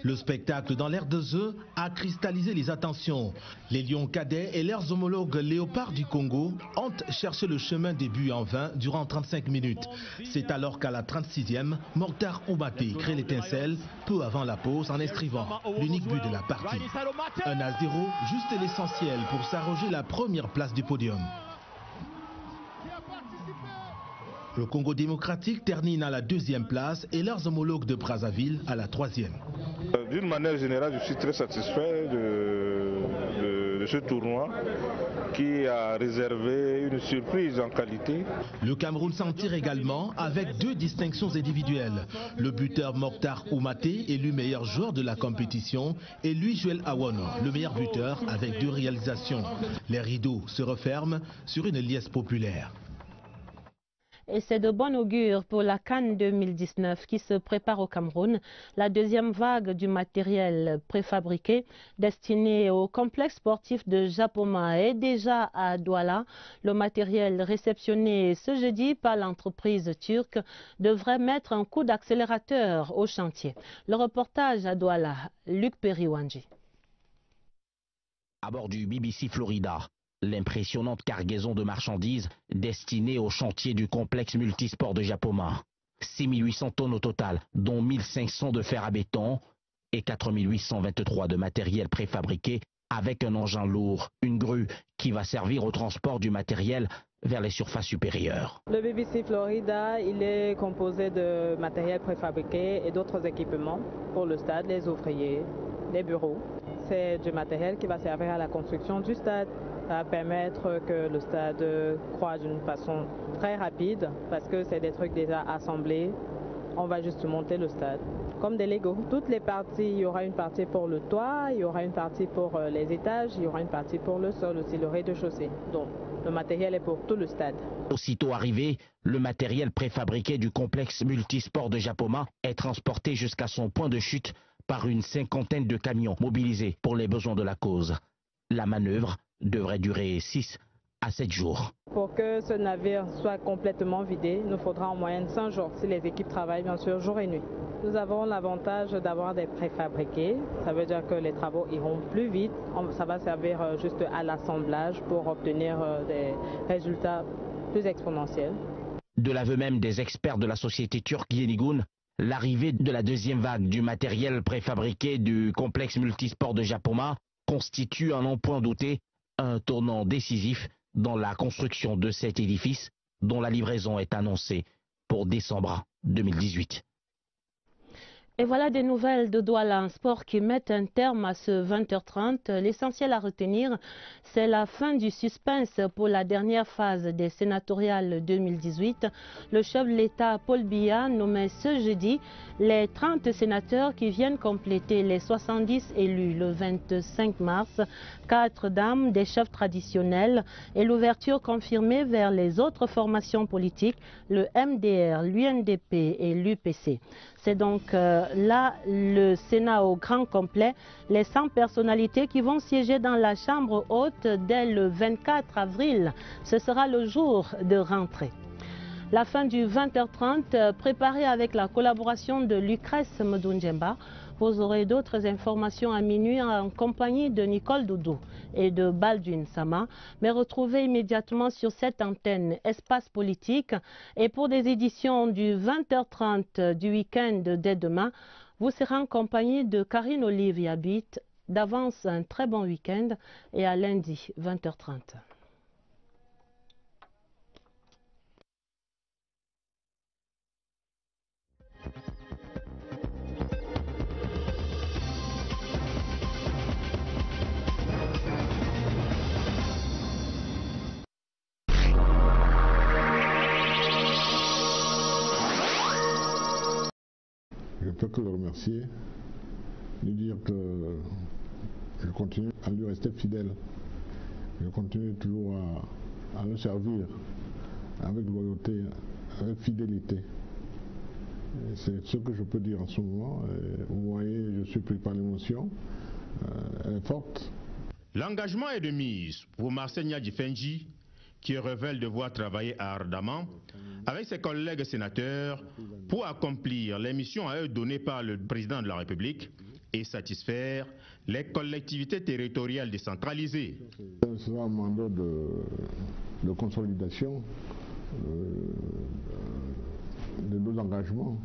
Le spectacle dans l'air de jeu a cristallisé les attentions. Les Lions cadets et leurs homologues léopards du Congo ont cherché le chemin des buts en vain durant 35 minutes. C'est alors qu'à la 36e, Mokhtar Oumaté crée l'étincelle peu avant la pause en inscrivant l'unique but de la partie. 1-0, juste l'essentiel pour s'arroger la première place du podium. Le Congo démocratique termine à la 2e place et leurs homologues de Brazzaville à la 3e. D'une manière générale, je suis très satisfait de ce tournoi qui a réservé une surprise en qualité. Le Cameroun s'en tire également avec 2 distinctions individuelles. Le buteur Mokhtar Oumaté, élu meilleur joueur de la compétition, et Louis-Joël Awono, le meilleur buteur avec 2 réalisations. Les rideaux se referment sur une liesse populaire. Et c'est de bon augure pour la CAN 2019 qui se prépare au Cameroun. La 2e vague du matériel préfabriqué destiné au complexe sportif de Japoma est déjà à Douala. Le matériel réceptionné ce jeudi par l'entreprise turque devrait mettre un coup d'accélérateur au chantier. Le reportage à Douala, Luc Periwanji. À bord du BBC Florida, l'impressionnante cargaison de marchandises destinée au chantier du complexe multisport de Japoma. 6800 tonnes au total, dont 1500 de fer à béton et 4823 de matériel préfabriqué avec un engin lourd, une grue qui va servir au transport du matériel vers les surfaces supérieures. Le BBC Florida, il est composé de matériel préfabriqué et d'autres équipements pour le stade, les ouvriers, les bureaux. C'est du matériel qui va servir à la construction du stade. Ça va permettre que le stade croît d'une façon très rapide parce que c'est des trucs déjà assemblés. On va juste monter le stade comme des Lego. Toutes les parties, il y aura une partie pour le toit, il y aura une partie pour les étages, il y aura une partie pour le sol aussi, le rez-de-chaussée. Donc le matériel est pour tout le stade. Aussitôt arrivé, le matériel préfabriqué du complexe multisport de Japoma est transporté jusqu'à son point de chute par une cinquantaine de camions mobilisés pour les besoins de la cause. La manœuvre devrait durer 6 à 7 jours. Pour que ce navire soit complètement vidé, il nous faudra en moyenne 5 jours si les équipes travaillent bien sûr jour et nuit. Nous avons l'avantage d'avoir des préfabriqués, ça veut dire que les travaux iront plus vite, ça va servir juste à l'assemblage pour obtenir des résultats plus exponentiels. De l'aveu même des experts de la société turque Yenigun, l'arrivée de la deuxième vague du matériel préfabriqué du complexe multisport de Japoma constitue à n'en point douter un tournant décisif dans la construction de cet édifice dont la livraison est annoncée pour décembre 2018. Et voilà des nouvelles de Douala, un sport qui met un terme à ce 20h30. L'essentiel à retenir, c'est la fin du suspense pour la dernière phase des sénatoriales 2018. Le chef de l'État, Paul Biya, nommait ce jeudi les 30 sénateurs qui viennent compléter les 70 élus le 25 mars. 4 dames, des chefs traditionnels et l'ouverture confirmée vers les autres formations politiques, le MDR, l'UNDP et l'UPC. C'est donc là le Sénat au grand complet, les 100 personnalités qui vont siéger dans la Chambre haute dès le 24 avril. Ce sera le jour de rentrée. La fin du 20h30, préparée avec la collaboration de Lucrèce Mdunjemba. Vous aurez d'autres informations à minuit en compagnie de Nicole Doudou et de Baldwin Sama, mais retrouvez immédiatement sur cette antenne Espace Politique. Et pour des éditions du 20h30 du week-end dès demain, vous serez en compagnie de Karine Olive Yabit. D'avance, un très bon week-end et à lundi 20h30. Je peux que le remercier, lui dire que je continue à lui rester fidèle. Je continue toujours à le servir avec loyauté, avec fidélité. C'est ce que je peux dire en ce moment. Vous voyez, je suis pris par l'émotion. Elle est forte. L'engagement est de mise pour Marcel Nyadji-Fenji, qui révèle devoir travailler ardemment avec ses collègues sénateurs pour accomplir les missions à eux données par le président de la République et satisfaire les collectivités territoriales décentralisées. Ce sera un mandat de consolidation de nos engagements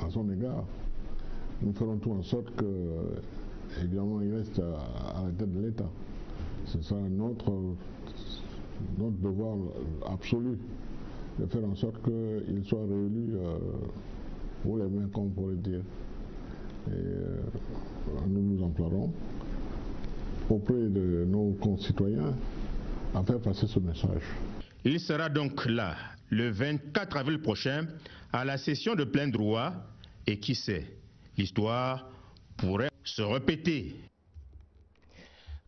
à son égard. Nous ferons tout en sorte que, évidemment, il reste à la tête de l'État. Ce sera notre devoir absolu de faire en sorte qu'il soit réélu pour les mains, comme on pourrait dire. Et nous nous emploierons auprès de nos concitoyens à faire passer ce message. Il sera donc là, le 24 avril prochain, à la session de plein droit, et qui sait, l'histoire pourrait se répéter.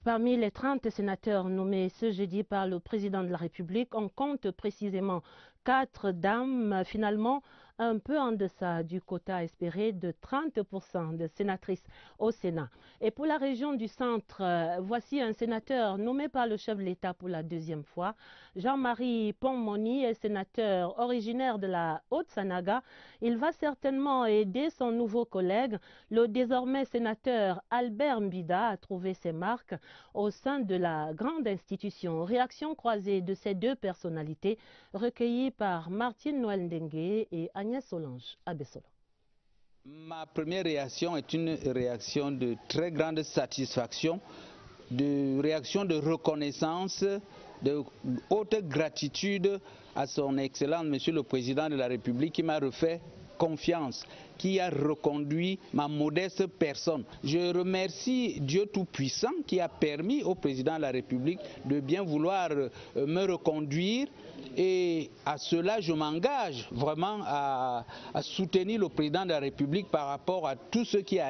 Parmi les 30 sénateurs nommés ce jeudi par le président de la République, on compte précisément 4 dames, finalement un peu en deçà du quota espéré de 30% de sénatrices au Sénat. Et pour la région du centre, voici un sénateur nommé par le chef de l'État pour la deuxième fois. Jean-Marie Pongmoni est sénateur originaire de la Haute-Sanaga. Il va certainement aider son nouveau collègue, le désormais sénateur Albert Mbida, à trouver ses marques au sein de la grande institution. Réaction croisée de ces deux personnalités recueillies par Martine Noël Ndengue et Agnès Solange Abessolo. Ma première réaction est une réaction de très grande satisfaction, de réaction de reconnaissance de haute gratitude à son Excellence, Monsieur le Président de la République, qui m'a refait confiance, qui a reconduit ma modeste personne. Je remercie Dieu Tout-Puissant qui a permis au Président de la République de bien vouloir me reconduire, et à cela je m'engage vraiment à soutenir le Président de la République par rapport à tout ce qui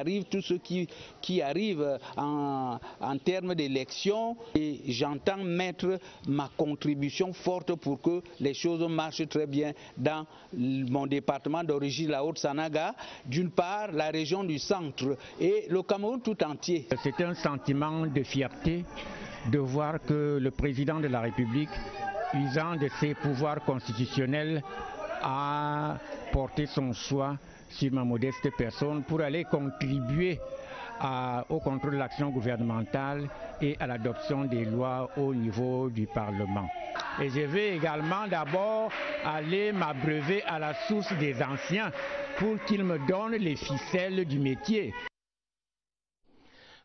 arrive, en termes d'élections, et j'entends mettre ma contribution forte pour que les choses marchent très bien dans mon département d'origine, la Haute-Sanaga, d'une part la région du centre et le Cameroun tout entier. C'est un sentiment de fierté de voir que le Président de la République, usant de ses pouvoirs constitutionnels, a porté son choix sur ma modeste personne pour aller contribuer au contrôle de l'action gouvernementale et à l'adoption des lois au niveau du Parlement. Et je vais également d'abord aller m'abreuver à la source des anciens pour qu'ils me donnent les ficelles du métier.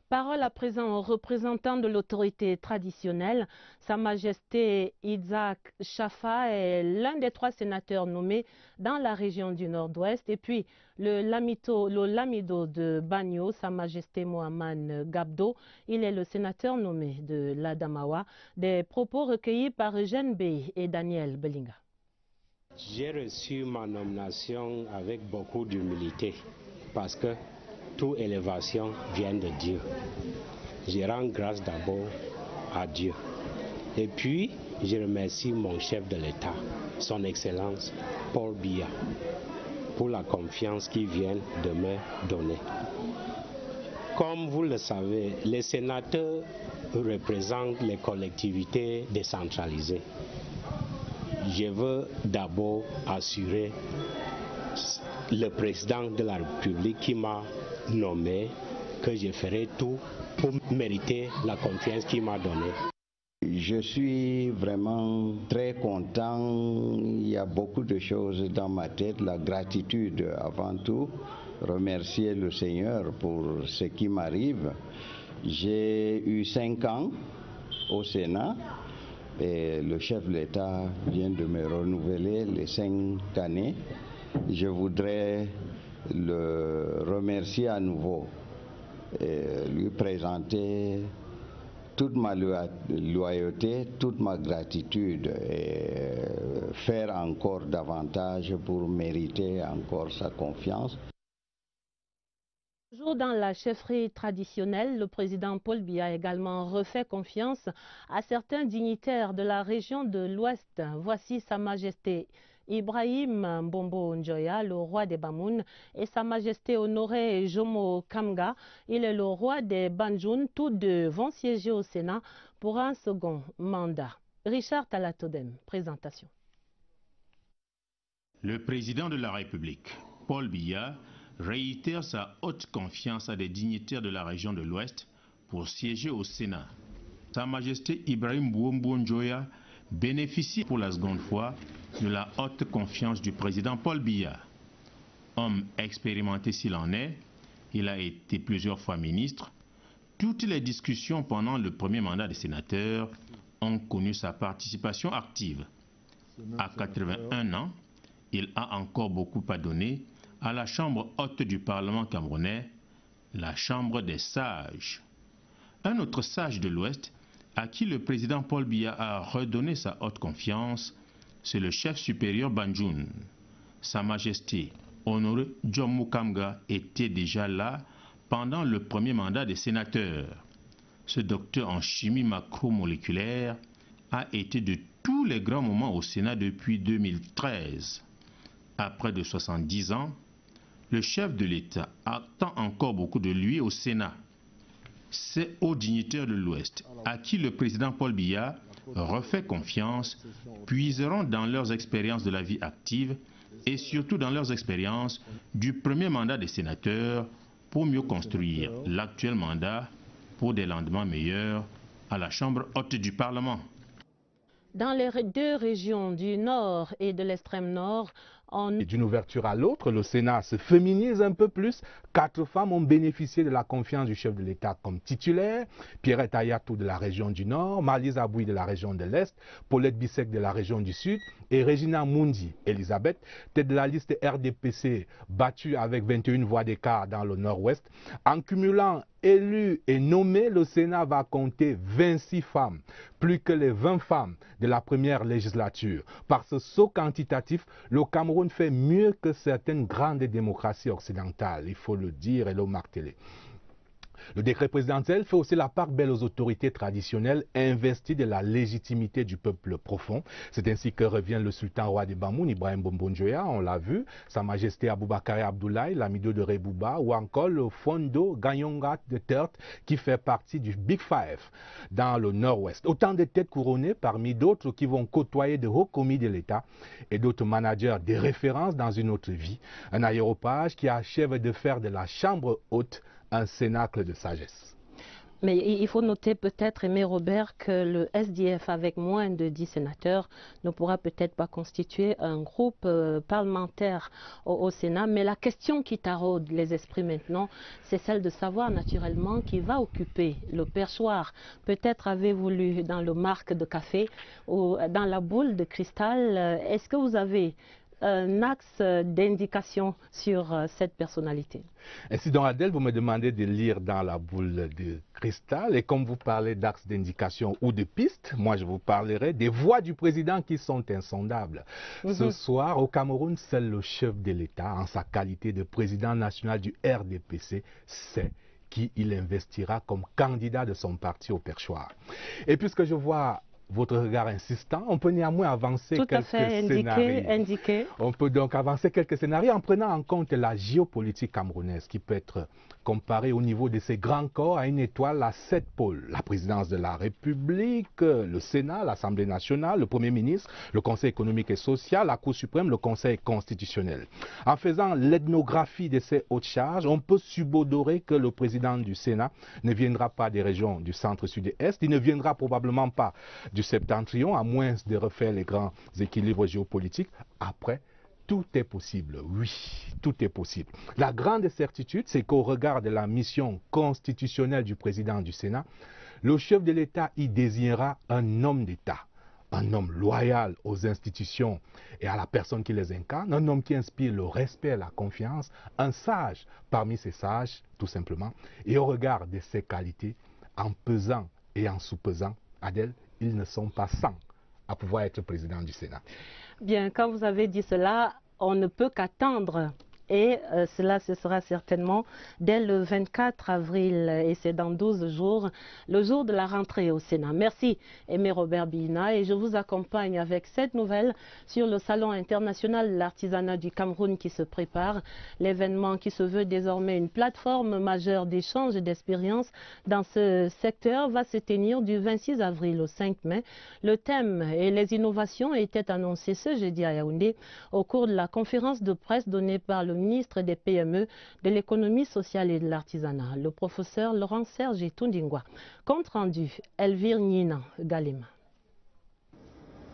Parole à présent au représentant de l'autorité traditionnelle. Sa Majesté Isaac Chafa est l'un des 3 sénateurs nommés dans la région du Nord-Ouest. Et puis le Lamido de Bagno, Sa Majesté Mohamed Gabdo, il est le sénateur nommé de l'Adamawa. Des propos recueillis par Eugène Bey et Daniel Belinga. J'ai reçu ma nomination avec beaucoup d'humilité parce que toute élévation vient de Dieu. Je rends grâce d'abord à Dieu. Et puis, je remercie mon chef de l'État, son Excellence Paul Biya, pour la confiance qu'il vient de me donner. Comme vous le savez, les sénateurs représentent les collectivités décentralisées. Je veux d'abord assurer le président de la République qui m'a nommé que je ferai tout pour mériter la confiance qu'il m'a donnée. Je suis vraiment très content. Il y a beaucoup de choses dans ma tête. La gratitude avant tout. Remercier le Seigneur pour ce qui m'arrive. J'ai eu 5 ans au Sénat et le chef de l'État vient de me renouveler les 5 années. Je voudrais le remercier à nouveau et lui présenter toute ma loyauté, toute ma gratitude et faire encore davantage pour mériter encore sa confiance. Toujours dans la chefferie traditionnelle, le président Paul Biya a également refait confiance à certains dignitaires de la région de l'Ouest. Voici Sa Majesté Ibrahim Mbombo Njoya, le roi des Bamoun, et Sa Majesté Honoré Jomo Kamga, il est le roi des Banjoun. Tous deux vont siéger au Sénat pour un second mandat. Richard Talatodem, présentation. Le président de la République, Paul Biya, réitère sa haute confiance à des dignitaires de la région de l'Ouest pour siéger au Sénat. Sa Majesté Ibrahim Mbombo Njoya bénéficie pour la seconde fois de la haute confiance du président Paul Biya. Homme expérimenté s'il en est, il a été plusieurs fois ministre. Toutes les discussions pendant le premier mandat des sénateurs ont connu sa participation active. À 81 ans, il a encore beaucoup à donner à la chambre haute du Parlement camerounais, la chambre des sages. Un autre sage de l'Ouest à qui le président Paul Biya a redonné sa haute confiance, c'est le chef supérieur Banjoun. Sa Majesté Honoré Jomo Kamga était déjà là pendant le premier mandat des sénateurs. Ce docteur en chimie macromoléculaire a été de tous les grands moments au Sénat depuis 2013. À près de 70 ans, le chef de l'État attend encore beaucoup de lui au Sénat. Ces hauts dignitaires de l'Ouest, à qui le président Paul Biya refait confiance, puiseront dans leurs expériences de la vie active et surtout dans leurs expériences du premier mandat des sénateurs pour mieux construire l'actuel mandat pour des lendemains meilleurs à la Chambre haute du Parlement. Dans les deux régions du Nord et de l'extrême Nord, Et d'une ouverture à l'autre, le Sénat se féminise un peu plus. 4 femmes ont bénéficié de la confiance du chef de l'État comme titulaire. Pierrette Ayatou de la région du Nord, Marlise Abouy de la région de l'Est, Paulette Bissek de la région du Sud et Regina Mundi Elisabeth, tête de la liste RDPC, battue avec 21 voix d'écart dans le Nord-Ouest. En cumulant élus et nommés, le Sénat va compter 26 femmes, plus que les 20 femmes de la première législature. Par ce saut quantitatif, le Cameroun fait mieux que certaines grandes démocraties occidentales, il faut le dire et le marteler. Le décret présidentiel fait aussi la part belle aux autorités traditionnelles investies de la légitimité du peuple profond. C'est ainsi que revient le sultan roi de Bamoun, Ibrahim Bombonjoya, on l'a vu, Sa Majesté Aboubakar Abdoulaye, l'amido de Rebouba, ou encore le Fondo Ganyongat de Tert, qui fait partie du Big Five dans le Nord-Ouest. Autant de têtes couronnées parmi d'autres qui vont côtoyer de hauts commis de l'État et d'autres managers des références dans une autre vie. Un aéropage qui achève de faire de la chambre haute un cénacle de sagesse. Mais il faut noter peut-être, Aimé Robert, que le SDF, avec moins de 10 sénateurs, ne pourra peut-être pas constituer un groupe parlementaire au Sénat. Mais la question qui taraude les esprits maintenant, c'est celle de savoir naturellement qui va occuper le perchoir. Peut-être avez-vous lu dans le marque de café ou dans la boule de cristal, est-ce que vous avez un axe d'indication sur cette personnalité? Ainsi donc, Adèle, vous me demandez de lire dans la boule de cristal, et comme vous parlez d'axes d'indication ou de pistes, moi je vous parlerai des voix du président qui sont insondables. Ce soir, au Cameroun, seul le chef de l'État, en sa qualité de président national du RDPC, sait qui il investira comme candidat de son parti au perchoir. Et puisque je vois votre regard insistant, on peut néanmoins avancer quelques scénarios. On peut donc avancer quelques scénarios en prenant en compte la géopolitique camerounaise qui peut être comparée au niveau de ces grands corps à une étoile à 7 pôles. La présidence de la République, le Sénat, l'Assemblée nationale, le Premier ministre, le Conseil économique et social, la Cour suprême, le Conseil constitutionnel. En faisant l'ethnographie de ces hautes charges, on peut subodorer que le président du Sénat ne viendra pas des régions du centre-sud et est, il ne viendra probablement pas du septentrion, à moins de refaire les grands équilibres géopolitiques. Après, tout est possible, oui, tout est possible. La grande certitude, c'est qu'au regard de la mission constitutionnelle du président du Sénat, le chef de l'État y désignera un homme d'État, un homme loyal aux institutions et à la personne qui les incarne, un homme qui inspire le respect et la confiance, un sage parmi ces sages, tout simplement, et au regard de ses qualités, en pesant et en sous-pesant, Adèle, ils ne sont pas 100 à pouvoir être président du Sénat. Bien, quand vous avez dit cela, on ne peut qu'attendre. Et cela, ce sera certainement dès le 24 avril, et c'est dans 12 jours, le jour de la rentrée au Sénat. Merci, Aimé Robert Bina, et je vous accompagne avec cette nouvelle sur le Salon international de l'artisanat du Cameroun qui se prépare. L'événement qui se veut désormais une plateforme majeure d'échange et d'expériences dans ce secteur va se tenir du 26 avril au 5 mai. Le thème et les innovations étaient annoncés ce jeudi à Yaoundé au cours de la conférence de presse donnée par le ministre des PME, de l'économie sociale et de l'artisanat, le professeur Laurent-Serge Tundingwa. Compte rendu, Elvire Nina Galema.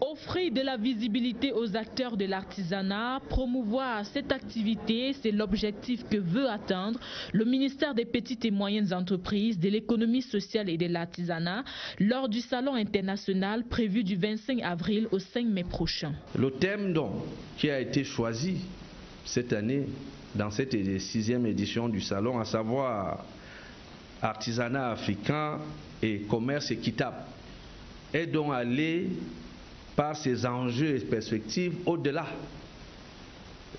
Offrir de la visibilité aux acteurs de l'artisanat, promouvoir cette activité, c'est l'objectif que veut atteindre le ministère des Petites et Moyennes Entreprises, de l'économie sociale et de l'artisanat lors du Salon international prévu du 25 avril au 5 mai prochain. Le thème donc qui a été choisi cette année dans cette 6e édition du Salon, à savoir artisanat africain et commerce équitable, est donc allé par ses enjeux et perspectives au-delà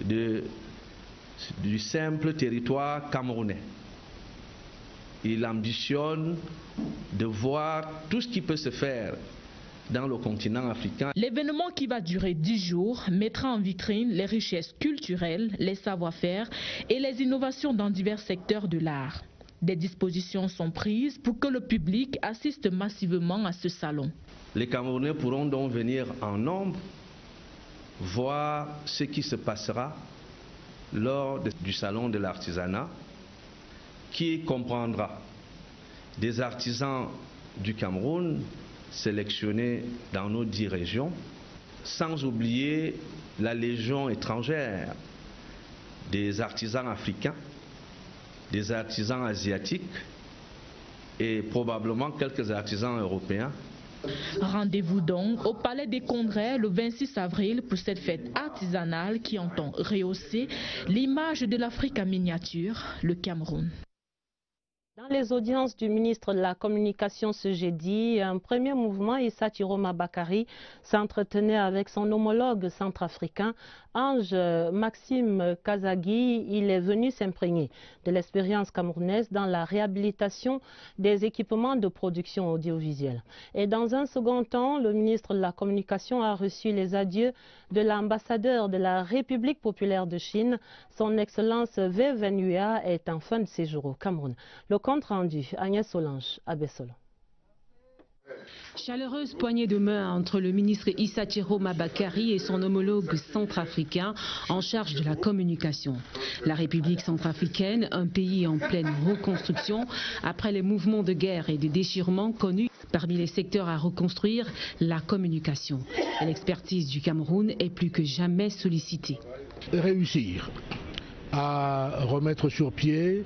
du simple territoire camerounais. Il ambitionne de voir tout ce qui peut se faire dans le continent africain. L'événement qui va durer 10 jours mettra en vitrine les richesses culturelles, les savoir-faire et les innovations dans divers secteurs de l'art. Des dispositions sont prises pour que le public assiste massivement à ce salon. Les Camerounais pourront donc venir en nombre voir ce qui se passera lors du salon de l'artisanat, qui comprendra des artisans du Cameroun sélectionnés dans nos 10 régions, sans oublier la Légion étrangère, des artisans africains, des artisans asiatiques et probablement quelques artisans européens. Rendez-vous donc au Palais des Congrès le 26 avril pour cette fête artisanale qui entend rehausser l'image de l'Afrique en miniature, le Cameroun. Dans les audiences du ministre de la Communication ce jeudi, un premier mouvement, Issa Chiroma Bakary, s'entretenait avec son homologue centrafricain, Ange Maxime Kazagui. Il est venu s'imprégner de l'expérience camerounaise dans la réhabilitation des équipements de production audiovisuelle. Et dans un second temps, le ministre de la Communication a reçu les adieux de l'ambassadeur de la République populaire de Chine. Son Excellence V. Venua est en fin de séjour au Cameroun. Le compte rendu, Agnès Solange, à Bessolo. Chaleureuse poignée de main entre le ministre Issa Chiroma Bakary et son homologue centrafricain en charge de la communication. La République centrafricaine, un pays en pleine reconstruction après les mouvements de guerre et de déchirement connus. Parmi les secteurs à reconstruire, la communication. L'expertise du Cameroun est plus que jamais sollicitée. Réussir à remettre sur pied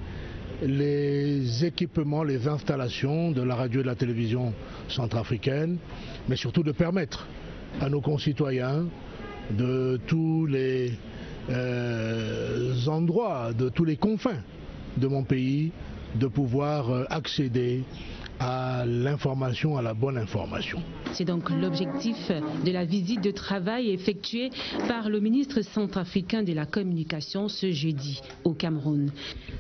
les équipements, les installations de la radio et de la télévision centrafricaine, mais surtout de permettre à nos concitoyens de tous les endroits, de tous les confins de mon pays, de pouvoir accéder à l'information, à la bonne information. C'est donc l'objectif de la visite de travail effectuée par le ministre centrafricain de la Communication ce jeudi au Cameroun.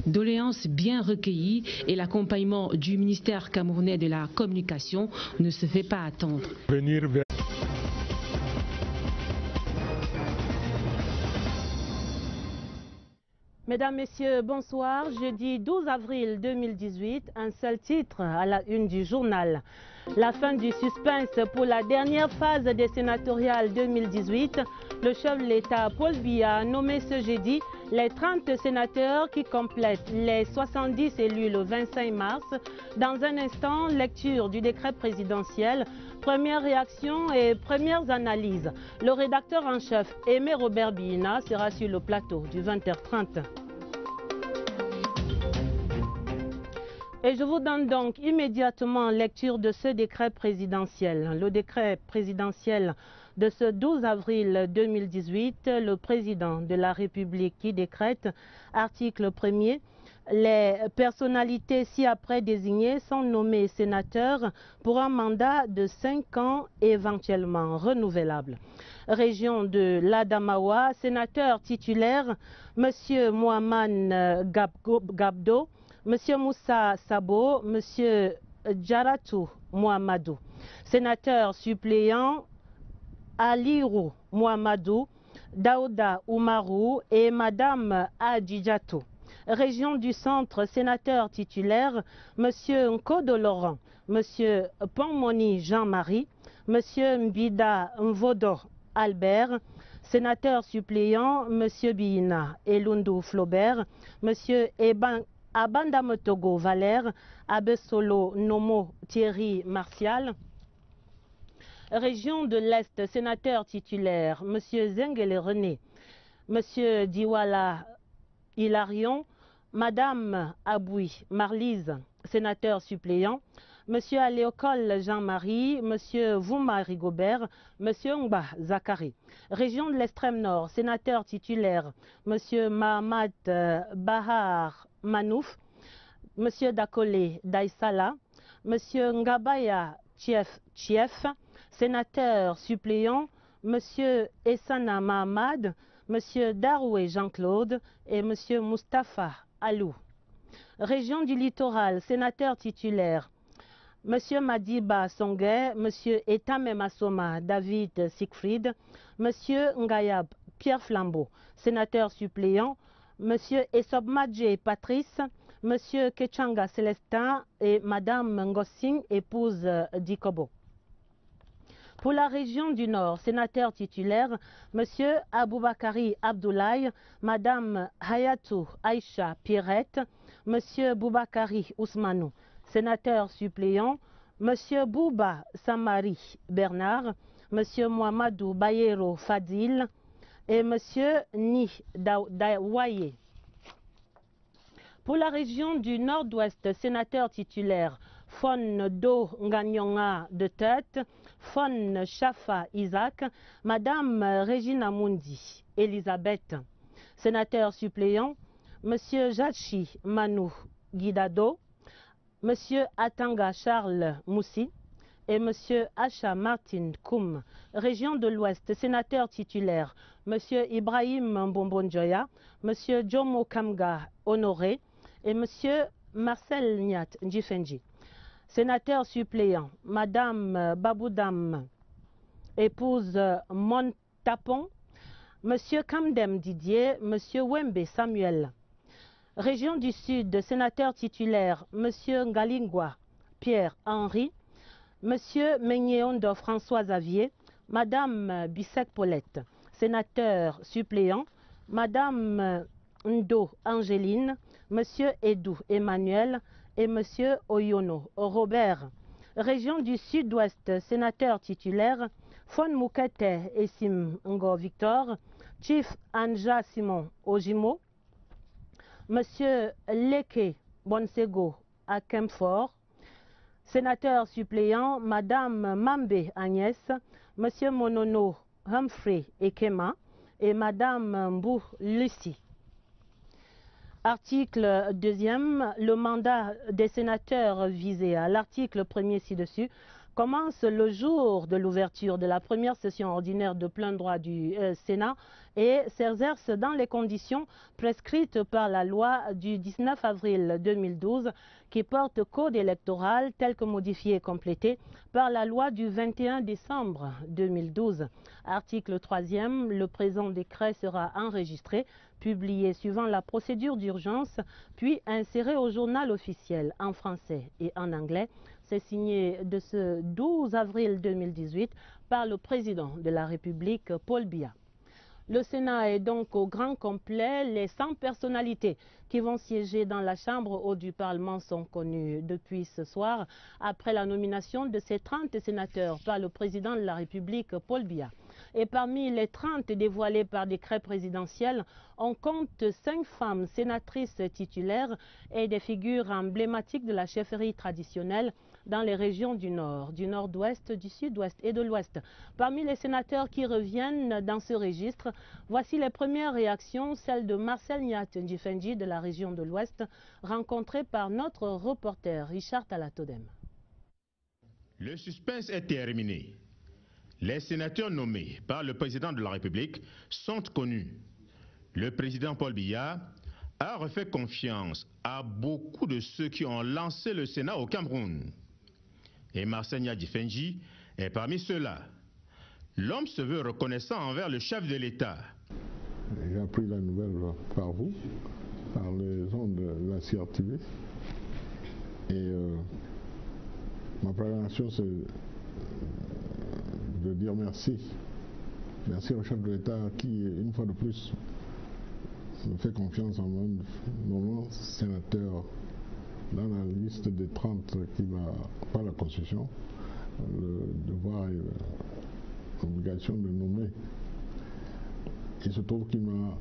Doléances bien recueillies et l'accompagnement du ministère camerounais de la Communication ne se fait pas attendre. Mesdames, Messieurs, bonsoir. Jeudi 12 avril 2018, un seul titre à la une du journal. La fin du suspense pour la dernière phase des sénatoriales 2018. Le chef de l'État, Paul Biya, a nommé ce jeudi les 30 sénateurs qui complètent les 70 élus le 25 mars. Dans un instant, lecture du décret présidentiel, première réaction et premières analyses. Le rédacteur en chef, Aimé Robert Biyina, sera sur le plateau du 20h30. Et je vous donne donc immédiatement lecture de ce décret présidentiel. Le décret présidentiel de ce 12 avril 2018, le président de la République qui décrète, article 1er, les personnalités ci-après désignées sont nommées sénateurs pour un mandat de 5 ans éventuellement renouvelable. Région de l'Adamawa, sénateur titulaire, M. Mohamed Gabdo, M. Moussa Sabo, M. Djaratou Mohamedou. Sénateur suppléant, Alirou Mohamedou, Daouda Oumarou et Mme Adjijatou. Région du Centre, sénateur titulaire, M. Nkodo Laurent, M. Ponmoni Jean-Marie, M. Mbida Mvodo Albert, sénateur suppléant, M. Biyina Elundu Flaubert, M. Abandamotogo Valère, Abesolo Nomo Thierry Martial. Région de l'Est, sénateur titulaire, M. Zengele René, M. Diwala Hilarion, Mme Aboui Marlise, sénateur suppléant, M. Aléocole Jean-Marie, M. Vouma Rigobert, M. Ngba Zakari. Région de l'Extrême Nord, sénateur titulaire, M. Mahamad Bahar Manouf, M. Dakole Daïsala, M. Ngabaya Chief, sénateur suppléant, M. Essana Mahamad, M. Daroué Jean-Claude et M. Mustapha Alou. Région du Littoral, sénateur titulaire, M. Madiba Songhé, M. Etame Massoma David Siegfried, M. Ngayab Pierre Flambeau, sénateur suppléant, M. Esobmadje Patrice, M. Kechanga Célestin et Mme Ngossing, épouse d'Ikobo. Pour la région du Nord, sénateur titulaire, M. Aboubakari Abdoulaye, Mme Hayatou Aïcha Pierrette, M. Boubakari Ousmanou, sénateur suppléant, M. Bouba Samari Bernard, M. Mohamedou Bayero Fadil, et M. Ni Dawaye. Pour la région du Nord-Ouest, sénateur titulaire Fon Do Nganyonga de tête, Fon Shafa Isaac, Madame Regina Mundi Elisabeth. Sénateur suppléant, M. Jachi Manu Guidado, M. Atanga Charles Moussi et M. Acha Martin Koum. Région de l'Ouest, sénateur titulaire, M. Ibrahim Bombonjoya, M. Jomo Kamga Honoré et M. Marcel Nyat Ndjifenji. Sénateur suppléant, Madame Baboudam, épouse Montapon, M. Kamdem Didier, M. Wembe Samuel. Région du Sud, sénateur titulaire, M. Ngalingwa Pierre-Henri, M. Meignéondo François Xavier, Madame Bissek Paulette. Sénateur suppléant, Madame Ndo Angéline, M. Edou Emmanuel et M. Oyono Robert. Région du Sud-Ouest, sénateur titulaire, Fon Moukete Essim Ngo Victor, Chief Anja Simon Ojimo, M. Leke Bonsego Akemfort, sénateur suppléant, Madame Mambe Agnès, M. Monono Humphrey Ekema et Madame Mbou Lucie. Article 2e, le mandat des sénateurs visés à l'article 1er ci-dessus commence le jour de l'ouverture de la première session ordinaire de plein droit du Sénat et s'exerce dans les conditions prescrites par la loi du 19 avril 2012 qui porte code électoral tel que modifié et complété par la loi du 21 décembre 2012. Article 3e, le présent décret sera enregistré, publié suivant la procédure d'urgence, puis inséré au journal officiel en français et en anglais. C'est signé de ce 12 avril 2018 par le président de la République, Paul Biya. Le Sénat est donc au grand complet. Les 100 personnalités qui vont siéger dans la Chambre haute du Parlement sont connues depuis ce soir, après la nomination de ces 30 sénateurs par le président de la République, Paul Biya. Et parmi les 30 dévoilés par décret présidentiel, on compte 5 femmes sénatrices titulaires et des figures emblématiques de la chefferie traditionnelle dans les régions du Nord, du Nord-Ouest, du Sud-Ouest et de l'Ouest. Parmi les sénateurs qui reviennent dans ce registre, voici les premières réactions, celle de Marcel Nyat Ndjifenji de la région de l'Ouest, rencontré par notre reporter Richard Talatodem. Le suspense est terminé. Les sénateurs nommés par le président de la République sont connus. Le président Paul Biya a refait confiance à beaucoup de ceux qui ont lancé le Sénat au Cameroun. Et Marcel Nyat Ndjifenji est parmi ceux-là. L'homme se veut reconnaissant envers le chef de l'État. J'ai appris la nouvelle par vous, par les ondes de la CRTV. Et ma préparation, c'est de dire merci. Merci au chef de l'État qui, une fois de plus, me fait confiance en moi, nommant sénateur dans la liste des 30 qui va, par la Constitution, le devoir et l'obligation de nommer. Il se trouve qu'il m'a,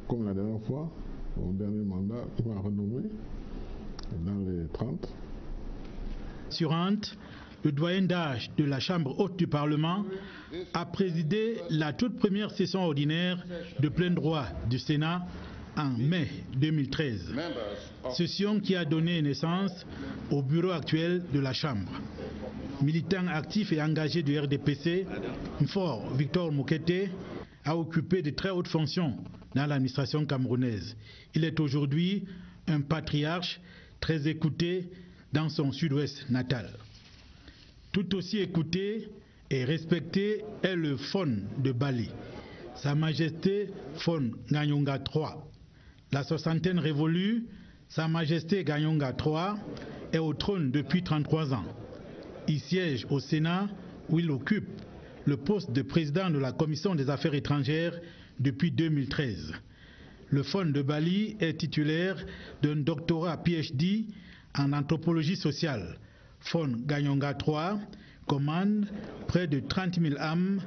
comme la dernière fois, au dernier mandat, il m'a renommé dans les 30. Surante, le doyen d'âge de la Chambre haute du Parlement a présidé la toute première session ordinaire de plein droit du Sénat en mai 2013. Session qui a donné naissance au bureau actuel de la Chambre. Militant actif et engagé du RDPC, Mfor Victor Moukete a occupé de très hautes fonctions dans l'administration camerounaise. Il est aujourd'hui un patriarche très écouté dans son sud-ouest natal. Tout aussi écouté et respecté est le Fon de Bali, Sa Majesté Fon Nganyonga III. La soixantaine révolue, Sa Majesté Nganyonga III est au trône depuis 33 ans. Il siège au Sénat où il occupe le poste de président de la Commission des Affaires étrangères depuis 2013. Le Fon de Bali est titulaire d'un doctorat PhD en anthropologie sociale. Fon Nganyonga III commande près de 30 000 âmes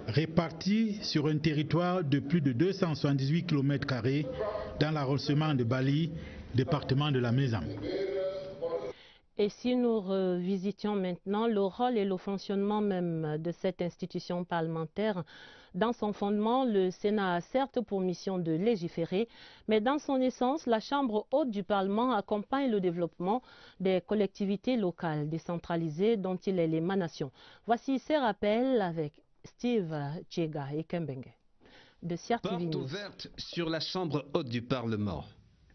répartis sur un territoire de plus de 278 km² dans l'arrondissement de Bali, département de la Mézam. Et si nous revisitions maintenant le rôle et le fonctionnement même de cette institution parlementaire, dans son fondement, le Sénat a certes pour mission de légiférer, mais dans son essence, la Chambre haute du Parlement accompagne le développement des collectivités locales décentralisées dont il est l'émanation. Voici ces rappels avec Steve Tchega et Kembenge de CRTV News. Porte ouverte sur la Chambre haute du Parlement.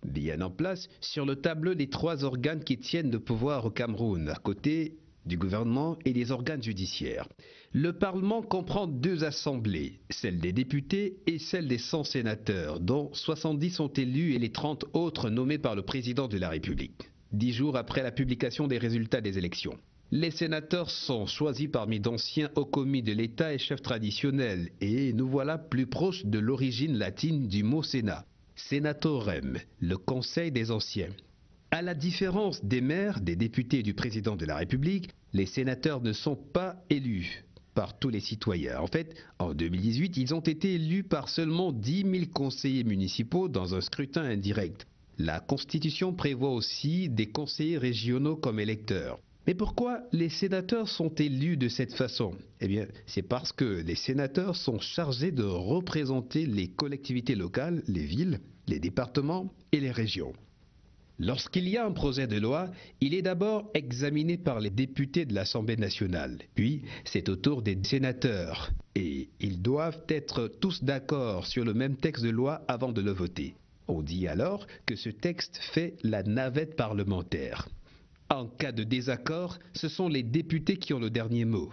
Bien en place sur le tableau des 3 organes qui tiennent le pouvoir au Cameroun, à côté du gouvernement et des organes judiciaires. Le Parlement comprend 2 assemblées, celle des députés et celle des 100 sénateurs, dont 70 sont élus et les 30 autres nommés par le président de la République, 10 jours après la publication des résultats des élections. Les sénateurs sont choisis parmi d'anciens hauts commis de l'État et chefs traditionnels, et nous voilà plus proches de l'origine latine du mot Sénat. Senatorem, le conseil des anciens. À la différence des maires, des députés et du président de la République, les sénateurs ne sont pas élus par tous les citoyens. En fait, en 2018, ils ont été élus par seulement 10 000 conseillers municipaux dans un scrutin indirect. La Constitution prévoit aussi des conseillers régionaux comme électeurs. Mais pourquoi les sénateurs sont élus de cette façon? Eh bien, c'est parce que les sénateurs sont chargés de représenter les collectivités locales, les villes, les départements et les régions. Lorsqu'il y a un projet de loi, il est d'abord examiné par les députés de l'Assemblée nationale. Puis, c'est au tour des sénateurs. Et ils doivent être tous d'accord sur le même texte de loi avant de le voter. On dit alors que ce texte fait la navette parlementaire. En cas de désaccord, ce sont les députés qui ont le dernier mot.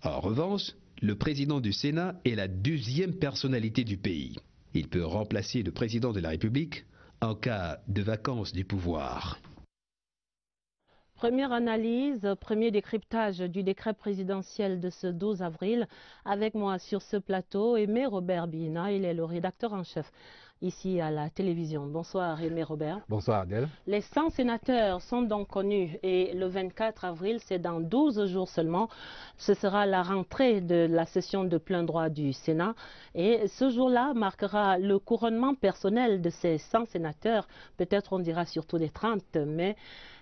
En revanche, le président du Sénat est la 2e personnalité du pays. Il peut remplacer le président de la République en cas de vacance du pouvoir. Première analyse, premier décryptage du décret présidentiel de ce 12 avril. Avec moi sur ce plateau, Aimé Robert Bina, il est le rédacteur en chef ici à la télévision. Bonsoir Aimé Robert. Bonsoir Adèle. Les 100 sénateurs sont donc connus et le 24 avril, c'est dans 12 jours seulement, ce sera la rentrée de la session de plein droit du Sénat et ce jour-là marquera le couronnement personnel de ces 100 sénateurs, peut-être on dira surtout des 30, mais